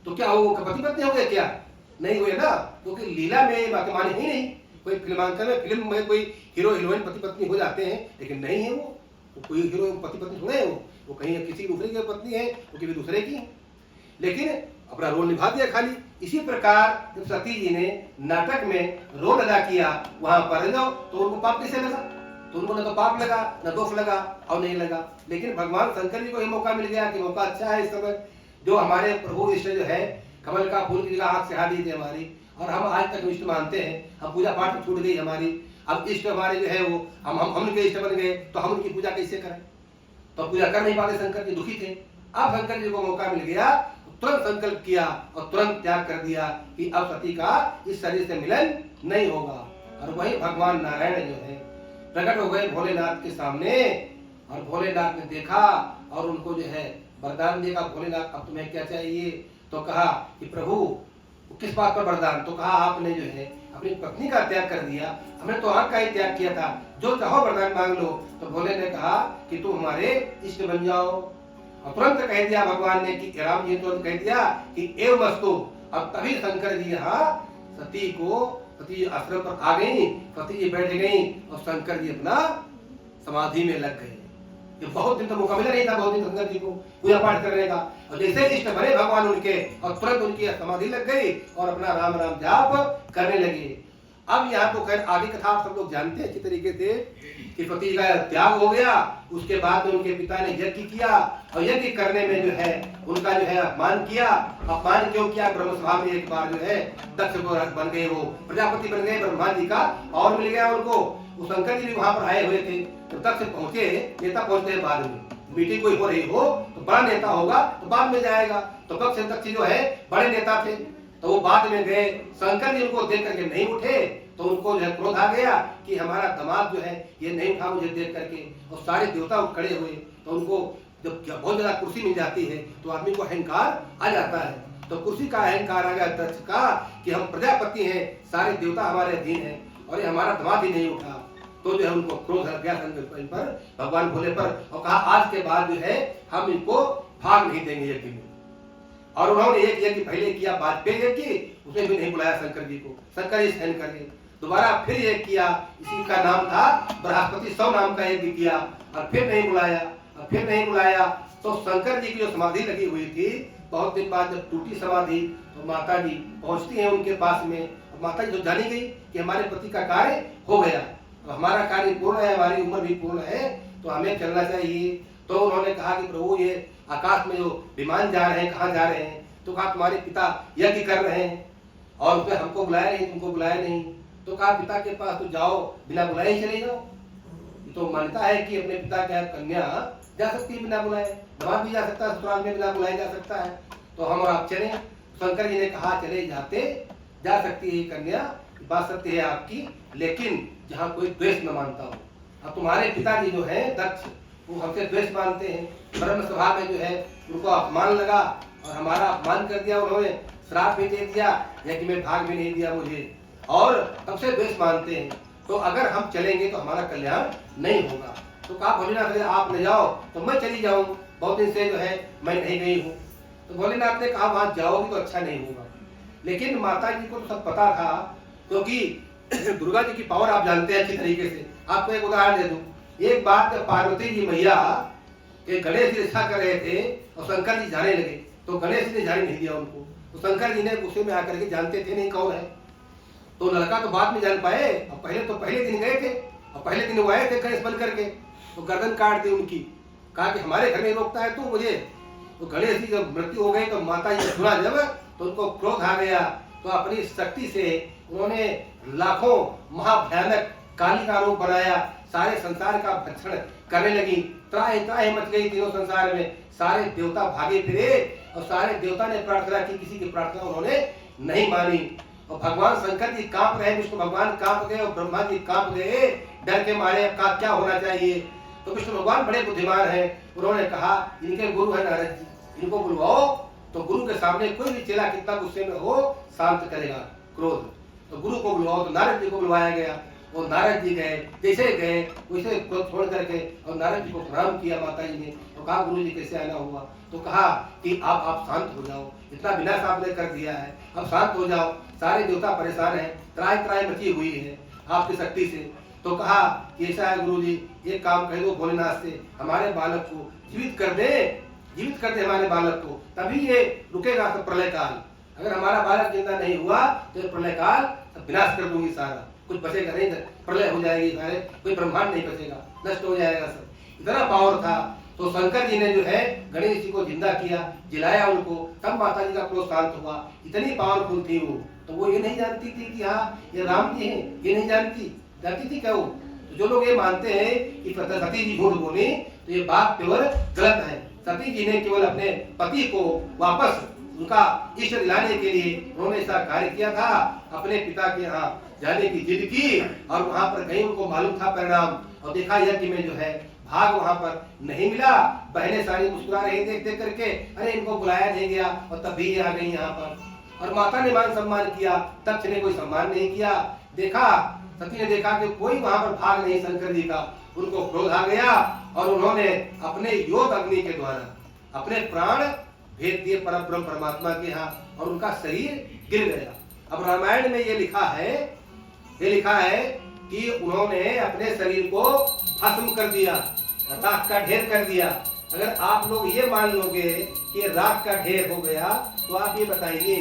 तो क्या वो पति पत्नी हो गए? क्या नहीं हुए ना, क्योंकि लीला में ये बात मानी ही नहीं। कोई फिल्मांकन में फिल्म में कोई हीरो हीरोइन पति पत्नी हो जाते हैं, लेकिन नहीं है वो कोई हीरो पति पत्नी थोड़े है, वो कहीं किसी दूसरे की पत्नी है, वो किसी दूसरे की है, लेकिन अपना रोल निभा दिया खाली। इसी प्रकार जब सती जी ने नाटक में रोल अदा किया, वहां पर जाओ तो उनको पाप कैसे लगा? तो उनको न तो पाप लगा न दोष लगा और नहीं लगा। लेकिन भगवान शंकर जी को ये मौका मिल गया कि मौका अच्छा है इस समय, जो हमारे प्रभु इष्ट जो है कमल का फूल की जगह आंख से दी थी हमारी, और हम आज तक इष्ट मानते हैं। हम पूजा पाठ छूट गई हमारी, अब इष्ट हमारे जो है वो हम उनके इष्ट बन गए, तो हम उनकी पूजा कैसे करें? तो पूजा कर नहीं पाते, शंकर जी दुखी थे। अब शंकर जी को मौका मिल गया, तुरंत संकल्प किया और तुरंत त्याग कर दिया कि अब सती का इस शरीर से मिलन नहीं होगा। और वही भगवान नारायण जो है प्रकट हो गए भोलेनाथ के सामने, और भोलेनाथ ने देखा और उनको जो है वरदान देगा, भोलेनाथ अब तुम्हें क्या चाहिए? तो कहा कि प्रभु किस बात पर वरदान? तो कहा आपने जो है अपनी पत्नी का त्याग कर दिया, हमने तो आपका ही त्याग किया था, जो चाहो वरदान मांग लो। तो भोले ने कहा कि तुम हमारे इष्ट बन जाओ, और तुरंत कह दिया भगवान ने कि राम जी तुरंत कह दिया कि एव मस्तु। अब तभी शंकर जी यहाँ सती आश्रम पर आ गई, सती जी बैठ गई और शंकर जी अपना समाधि में लग गए। ये बहुत दिन तो मौका मिला नहीं था, बहुत दिन शंकर जी को पूजा पाठ करने का, और जैसे इष्ट बने भगवान उनके, और तुरंत उनकी समाधि लग गई और अपना राम राम जाप करने लगे। अब यहाँ तो खैर आगे कथा आप सब लोग जानते हैं अच्छी तरीके से कि पति का त्याग हो गया। उसके बाद में उनके पिता ने यज्ञ किया, और यज्ञ करने में जो है उनका जो है अपमान किया। अपमान क्यों किया? ब्रह्म सभा में एक बार जो है दक्ष को बन गए, वो प्रजापति बन गए ब्रह्मा जी का, और मिल गया उनको। वो शंकर जी भी वहां पर आए हुए थे, तो दक्ष पहुंचे, नेता पहुंचते हैं बाद में। मीटिंग कोई हो रही हो तो बड़ा नेता होगा तो बाद में जाएगा, तो दक्ष जो है बड़े नेता थे, तो वो बाद में गए। शंकर जी उनको देख करके नहीं उठे, तो उनको जो है क्रोध आ गया कि हमारा दामाद जो है ये नहीं उठा मुझे देख करके, और सारे देवता खड़े हुए। तो उनको जब बहुत ज्यादा कुर्सी मिल जाती है तो आदमी को अहंकार आ जाता है, तो कुर्सी का अहंकार आ गया दक्ष का कि हम प्रजापति हैं, सारे देवता हमारे अधीन हैं, और ये हमारा दामाद ही नहीं उठा। तो जो है उनको क्रोध लग गया शंकर पर, भगवान भोले पर, और कहा आज के बाद जो है हम इनको भाग नहीं देंगे यज्ञ में। और उन्होंने एक यज्ञ पहले किया, वाजपेयी यज्ञ, उसमें भी नहीं बुलाया शंकर जी को, शंकर जी सहन कर गए। दोबारा फिर यज्ञ किया, इसी का नाम था बृहस्पति 100 नाम का यज्ञ किया, और फिर नहीं बुलाया, और फिर नहीं बुलाया। तो शंकर जी की जो समाधि लगी हुई थी, बहुत दिन बाद जब टूटी समाधि, तो माता जी पहुंचती हैं उनके पास में। माता जी तो जानी गई कि हमारे पति का कार्य हो गया, तो हमारा कार्य पूर्ण है, हमारी उम्र भी पूर्ण है, तो हमें चलना चाहिए। तो उन्होंने कहा कि प्रभु ये आकाश में जो विमान जा रहे हैं, कहाँ जा रहे हैं? तो कहा तुम्हारे पिता यज्ञ कर रहे हैं, और उसमें हमको बुलाया नहीं, तुमको बुलाया नहीं। तो कहा पिता के पास तो जाओ, बिना बुलाए ही चले जाओ। तो मान्यता है कि अपने पिता का कन्या जा सकती है बिना बुलाए, दामाद भी जा सकता है, ससुराल में बिना बुलाए जा सकता है। तो हम और आप चले। शंकर जी ने कहा चले जाते, जा सकती है कन्या, बात सत्य है आपकी, लेकिन जहाँ कोई द्वेष न मानता हो। अब तुम्हारे पिताजी जो है दक्ष, वो हमसे द्वेष मानते हैं, ब्रह्म सभा में जो है उनको अपमान लगा, और हमारा अपमान कर दिया उन्होंने, श्राप भी दे दिया, यज्ञ में भाग भी नहीं दिया मुझे, और हमसे द्वेष मानते हैं। तो अगर हम चलेंगे तो हमारा कल्याण नहीं होगा। तो कहा भोलेनाथ अगर आप ले जाओ तो मैं चली जाऊं, बहुत दिन से जो है मैं नहीं गई हूँ। तो भोलेनाथ ने कहा वहां जाओगी तो अच्छा नहीं होगा। लेकिन माता जी को तो सब पता था, क्योंकि दुर्गा जी की पावर आप जानते हैं अच्छी तरीके से। आपको एक उदाहरण दे दूं, एक बात पार्वती जी मैया के गणेश जी रक्षा कर रहे थे, और शंकर जी जाने लगे तो गणेश जी ने जाने नहीं दिया उनको। तो शंकर जी ने गुस्से में आकर के, जानते थे नहीं कौन है, तो लड़का तो बाद में जान पाए, और पहले दिन गए थे, और पहले दिन वो आए थे गणेश बन करके, तो गर्दन काट दी उनकी, कहा कि हमारे घर में रोकता है तू मुझे। तो गणेश जी जब मृत्यु हो गई तो माता जी ने सुना जब, तो उनको क्रोध आ गया, तो अपनी शक्ति से उन्होंने लाखों महाभयानक काली का रूप बनाया, सारे संसार का भक्षण करने लगी, त्राहि त्राहि मच गई तीनों संसार में, सारे देवता भागे फिरे, और सारे देवता ने प्रार्थना की, किसी की प्रार्थना उन्होंने नहीं मानी। और भगवान शंकर जी कांप रहे, विष्णु भगवान कांप गए और ब्रह्मा जी कांप गए डर के मारे, का क्या होना चाहिए। तो विष्णु भगवान बड़े बुद्धिमान हैं, उन्होंने कहा इनके गुरु है नारद जी, इनको बुलवाओ, तो गुरु के सामने कोई भी चेला कितना गुस्से में हो शांत करेगा क्रोध। तो गुरु को बुलवाओ, तो नारद जी को बुलवाया गया, और नारद जी गए, जैसे गए वैसे क्रोध छोड़ करके, और नारद जी को प्रणाम किया माता जी ने, और कहा गुरु जी कैसे आना हुआ। तो कहा कि आप शांत हो जाओ, इतना विनाश आपने कर दिया है, अब शांत हो जाओ, सारे देवता परेशान हैं, त्राहि त्राहि मची हुई है आपकी शक्ति से। तो कहा कि ऐसा है गुरु जी, एक काम कह दो भोलेनाथ से, हमारे बालक को जीवित कर दे हमारे बालक को, तभी ये रुकेगा सब प्रलय काल। अगर हमारा बालक जिंदा नहीं हुआ तो प्रलय काल सब विनाश कर दूंगी, सारा कुछ बचेगा नहीं, प्रलय हो जाएगी, सारे कोई ब्रह्मांड नहीं बचेगा, नष्ट हो जाएगा सब। इतना पावर था। तो शंकर जी ने जो है गणेश जी को जिंदा किया, जिलाया उनको, तब माता जी का क्रोध शांत हुआ। इतनी पावरफुल थी वो। तो वो ये नहीं जानती थी कि हाँ ये राम जी हैं, ये नहीं जानती थी क्या वो। तो जो लोग ये मानते हैं कि सती जी झूठ बोली, तो ये बात केवल गलत है। सती जी ने केवल अपने पति को वापस उनका इष्ट दिलाने के लिए उन्होंने ऐसा कार्य किया था, अपने पिता के यहाँ जाने की जिद की, और वहां पर कहीं उनको मालूम था परिणाम, और देखा यज्ञ में जो है भाग वहां पर नहीं मिला। बहनें सारी मुस्कुरा रही देख करके, अरे इनको बुलाया नहीं गया, और तब भी ये आ गई यहाँ पर। और माता ने मान सम्मान किया, तक्ष ने कोई सम्मान नहीं किया। देखा, सती ने देखा कि कोई वहां पर भाग नहीं शंकर जी का, उनको क्रोध आ गया, और उन्होंने अपने योग अग्नि के द्वारा अपने प्राण भेज दिए परम ब्रह्म परमात्मा के यहाँ, और उनका शरीर गिर गया। अब रामायण में ये लिखा है कि उन्होंने अपने शरीर को भस्म कर दिया, राख का ढेर कर दिया। अगर आप लोग ये मान लोगे कि राख का ढेर हो गया, तो आप ये बताइए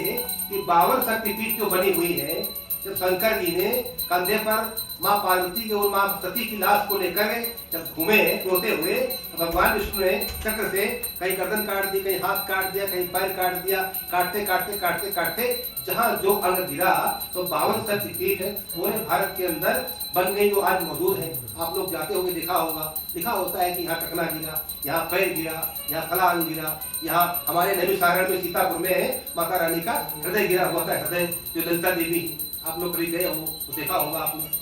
कि 52 शक्तिपीठ जो बनी हुई है, जब शंकर जी ने कंधे पर माँ पार्वती के और माँ सती की लाश को लेकर जब घूमे रोते हुए, तो भगवान विष्णु ने चक्र से कहीं गर्दन काट दी, कहीं हाथ काट दिया, कहीं पैर काट दिया, काटते जहाँ जो अंग गिरा, तो 52 शक्तिपीठ पूरे भारत के अंदर बन गई, जो आज मौजूद है। आप लोग जाते होंगे, देखा होगा, लिखा होता है कि यहाँ टकना गिरा, यहाँ पैर गिरा, यहाँ फला अंग गिरा, यहाँ हमारे नैमिषारण्य में सीतापुर में माता रानी का हृदय गिरा हुआ था, हृदय जो ललिता देवी, आप लोग कभी गए हो तो देखा होगा आपने।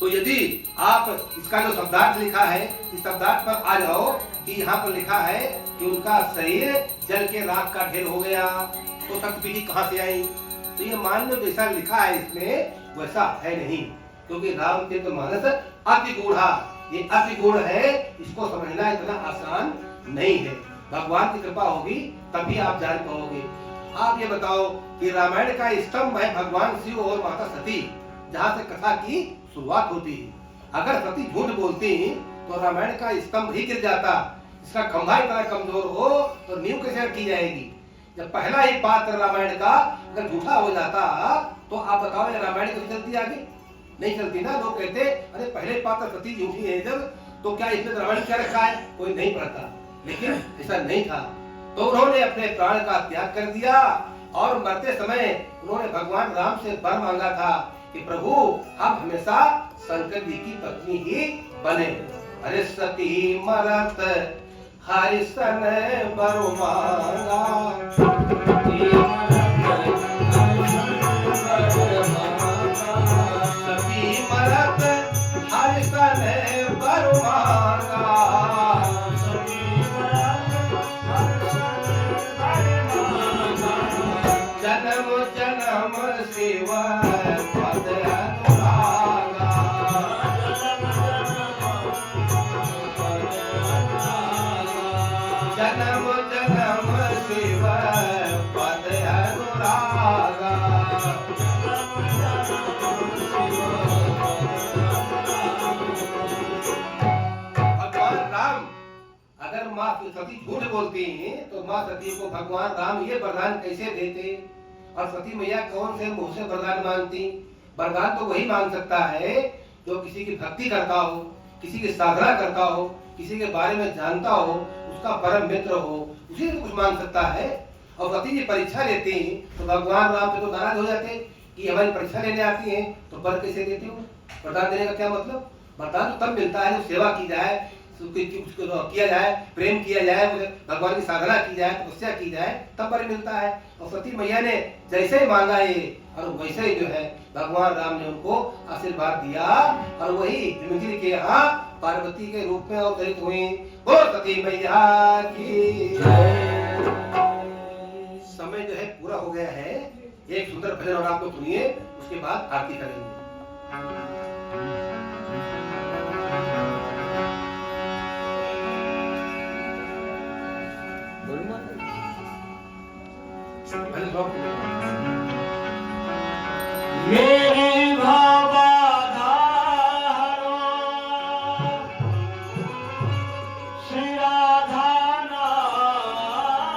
तो यदि आप इसका जो शब्दार्थ लिखा है, इस शब्दार्थ पर आ जाओ कि यहाँ पर लिखा है कि उनका शरीर जल के राख का ढेर हो गया, तो शक्तिपीठ कहाँ से आई। तो ये मान लो जैसा लिखा है इसमें वैसा है नहीं, क्योंकि रामचरितमानस अति गूढ़ा, ये अति गूढ़ है, इसको समझना इतना आसान नहीं है। भगवान की कृपा होगी तभी आप जान पाओगे। आप ये बताओ कि रामायण का स्तंभ है भगवान शिव और माता सती, जहाँ से कथा की शुरुआत होती है। अगर सती झूठ बोलती तो रामायण का स्तंभ ही गिर जाता, इसका खंभा इतना कमजोर हो तो नींव कैसे रखी जाएगी। जब पहला ही पात्र रामायण का अगर झूठा हो जाता, तो आप बताओ ये रामायण कैसे चलती आगे, नहीं चलती ना। लोग कहते अरे पहले पात्र सती झूठी है जब, तो क्या इसमें रामायण क्या रखा है, कोई नहीं पढ़ता। लेकिन ऐसा नहीं था, तो उन्होंने अपने प्राण का त्याग कर दिया, और मरते समय उन्होंने भगवान राम से वर मांगा था कि प्रभु हम हमेशा शंकर जी की पत्नी ही बने। अरे सती मरत हरिशन वर मांगा, सती मरत हरिशन वर मांगा, जन्म जन्म सेवा पद अनुरागा, जन्म जन्म सेवा पद अनुरागा। भगवान राम अगर माँ सती झूठ बोलती हैं तो माँ सती को भगवान राम ये वरदान कैसे देते? और सती मैया कौन से मुंह से वरदान मांगती? वरदान तो वही मांग सकता है जो किसी की भक्ति करता हो, किसी की साधना करता हो, किसी के बारे में जानता हो, उसका परम मित्र हो, उसी से कुछ मांग सकता है। और सती जी परीक्षा लेती तो भगवान राम से तो नाराज हो जाते कि हमारी परीक्षा लेने आती है तो वर कैसे देती हो? वरदान देने का क्या मतलब? वरदान तो तब मिलता है जब सेवा की जाए, उसको किया जाए, प्रेम किया जाए, भगवान की साधना की जाए, तपस्या की जाए, तब वर मिलता है। और सती मैया ने जैसे ही मांगा ये और वैसे ही जो है भगवान राम ने उनको आशीर्वाद दिया और वही हिमगिरी के यहाँ पार्वती के रूप में अवतरित हुई। वो सती मैया की समय जो है पूरा हो गया है। एक सुंदर भजन और आपको सुनिए, उसके बाद आरती करेंगे। मेरी भावा धारो श्री राधा नागर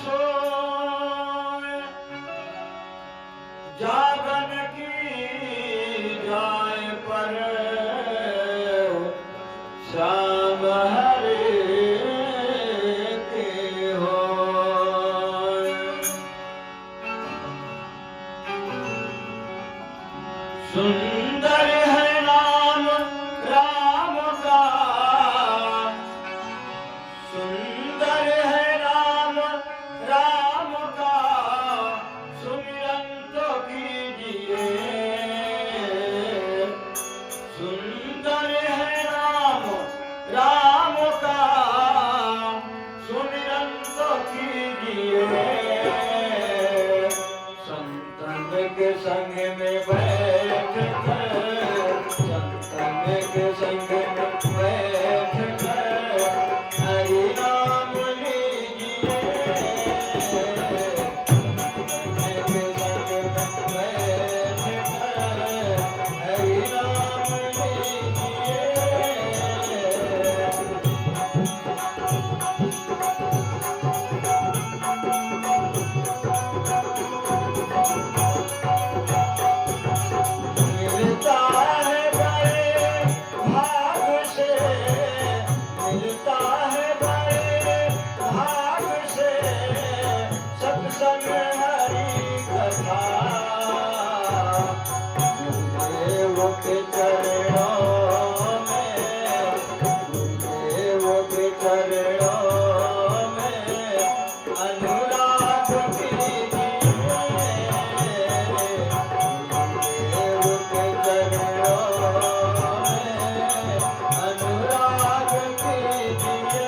सोय, जागन की जाय पर श्याम हरे के होय। सुंदर है नाम राम का, सुंदर है नाम राम का, सुमिरन तो कीजिए। सुंदर है नाम राम का, सुमिरन तो कीजिए। संतन के संग में बैठ कर, संतन के संग में बैठ कर हरि नाम लीजिए। संतन के संग में बैठ कर हरि नाम लीजिए। मिलता है बड़े भाग से, मिलता है बड़े भाग से सत्संग हरि कथा। गुरुदेव के चरणों में, गुरुदेव के चरणों में अनुराग कीजिए। अनुराग कीजिए।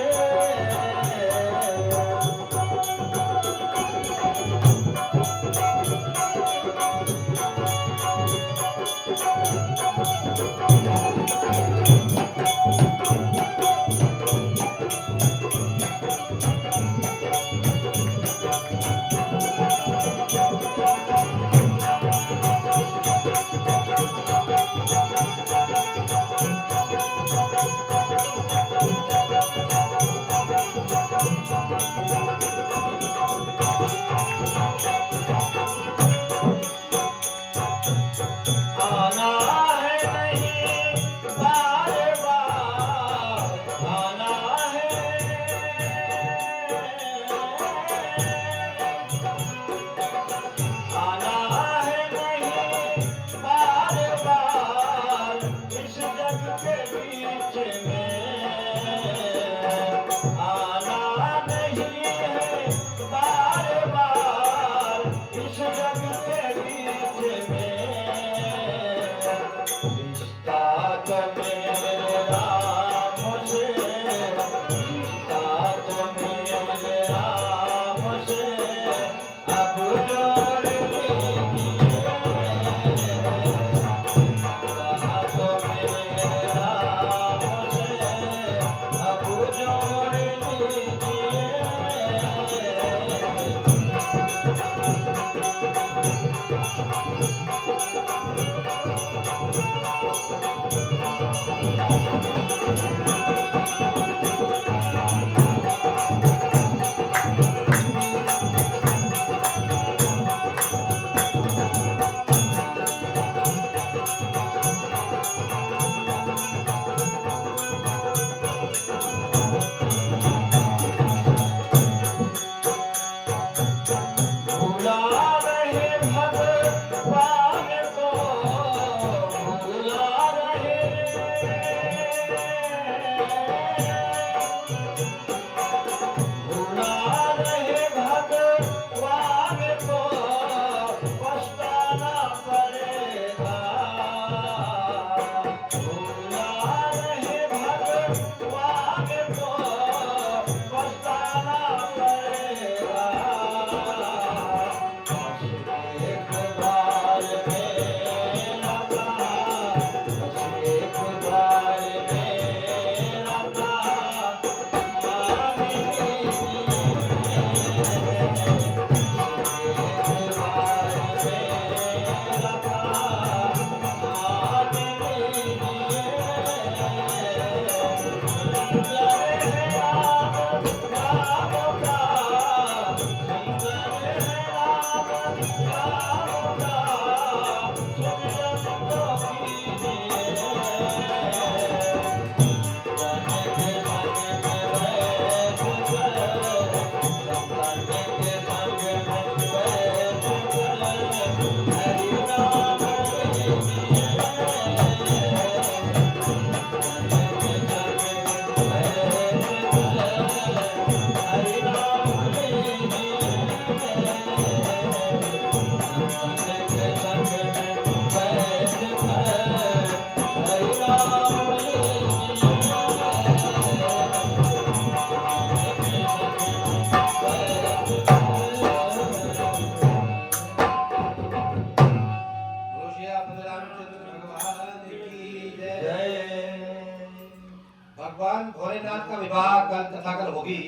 कथा कल होगी।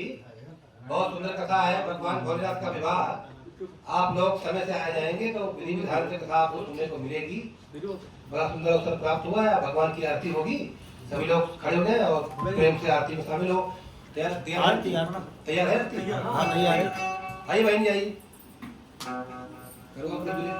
बहुत सुंदर कथा है, भगवान भोलेनाथ का विवाह। आप लोग समय से आ जाएंगे तो विधि विधान से कथा आपको सुनने को मिलेगी। बड़ा सुंदर अवसर प्राप्त हुआ है। भगवान की आरती होगी, सभी लोग खड़े हो जाए और प्रेम से आरती में शामिल हो। तैयार तैयार है आरती? हाँ नहीं आए। आइए बहन जी आइए, करो अपने दूल्हे।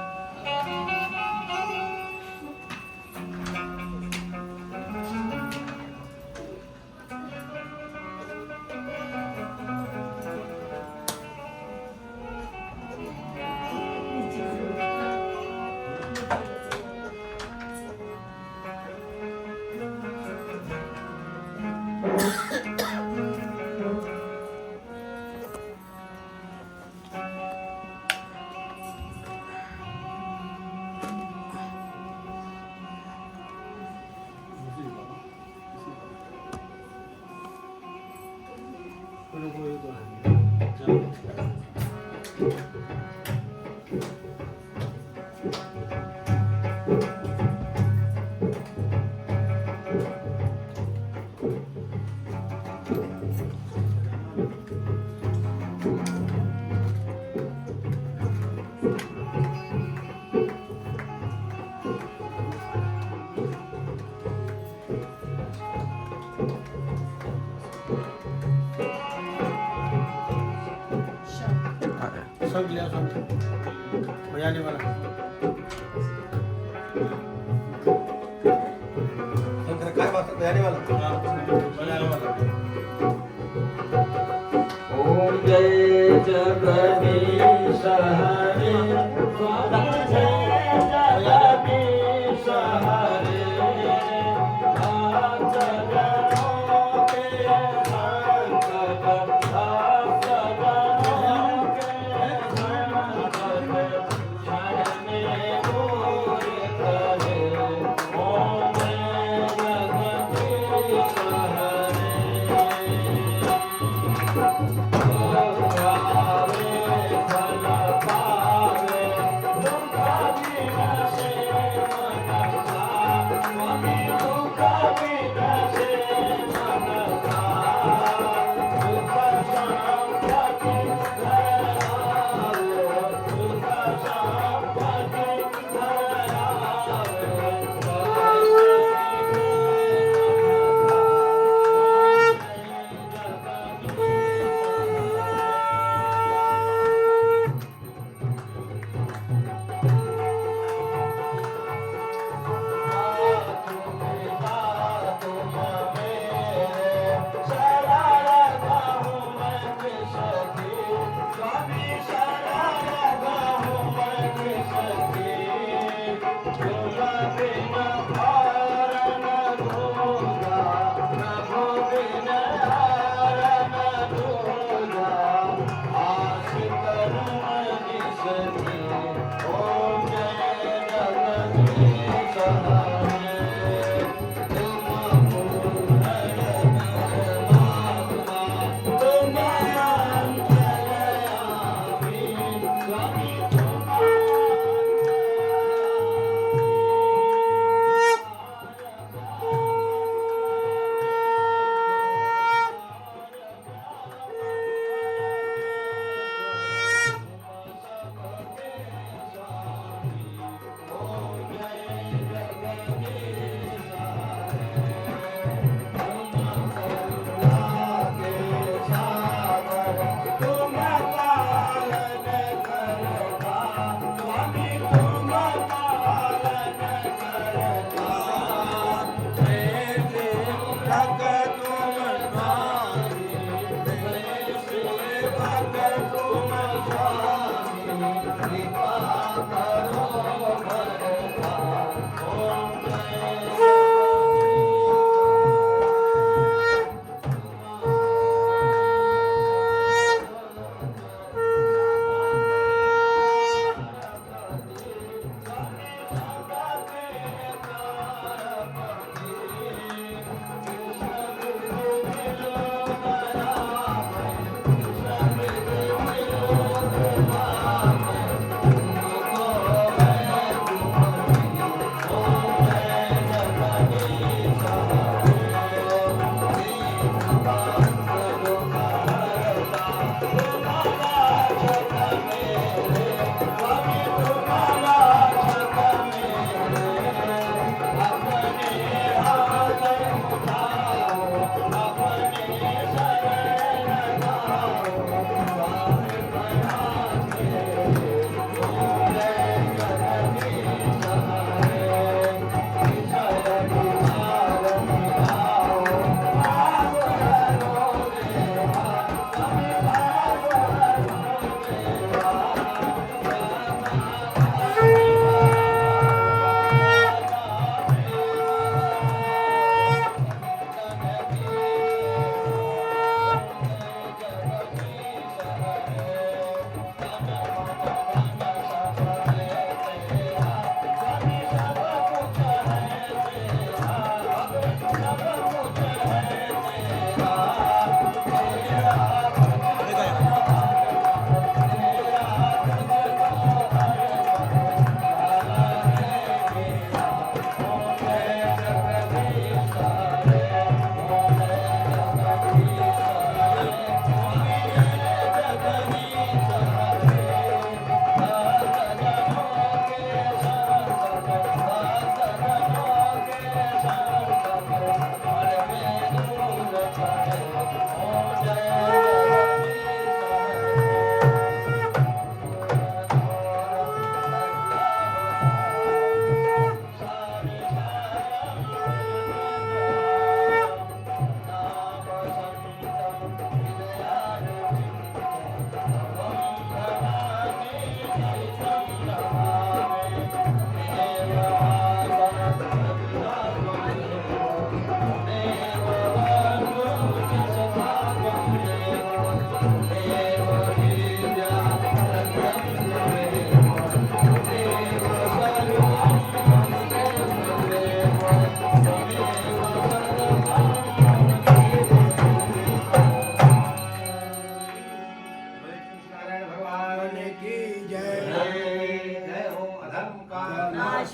सब लिया सब बजाने वाला काय बात बजाने वाला बजाने वाला। ओम जय जगदीश हरे जय जगदीश हरे भक्त जनों के संकट भक्त जनों के संकट क्षण में दूर करे। ओम जय जगदीश हरे आवे फल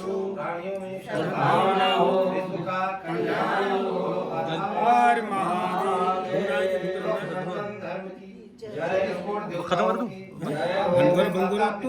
प्राणियों में सद्भावना हो, विश्व का कल्याण हो। हर महादेव। सनातन धर्म की जय। खत्म कर दूं? जय हो। बंगुरा बंगुरा तो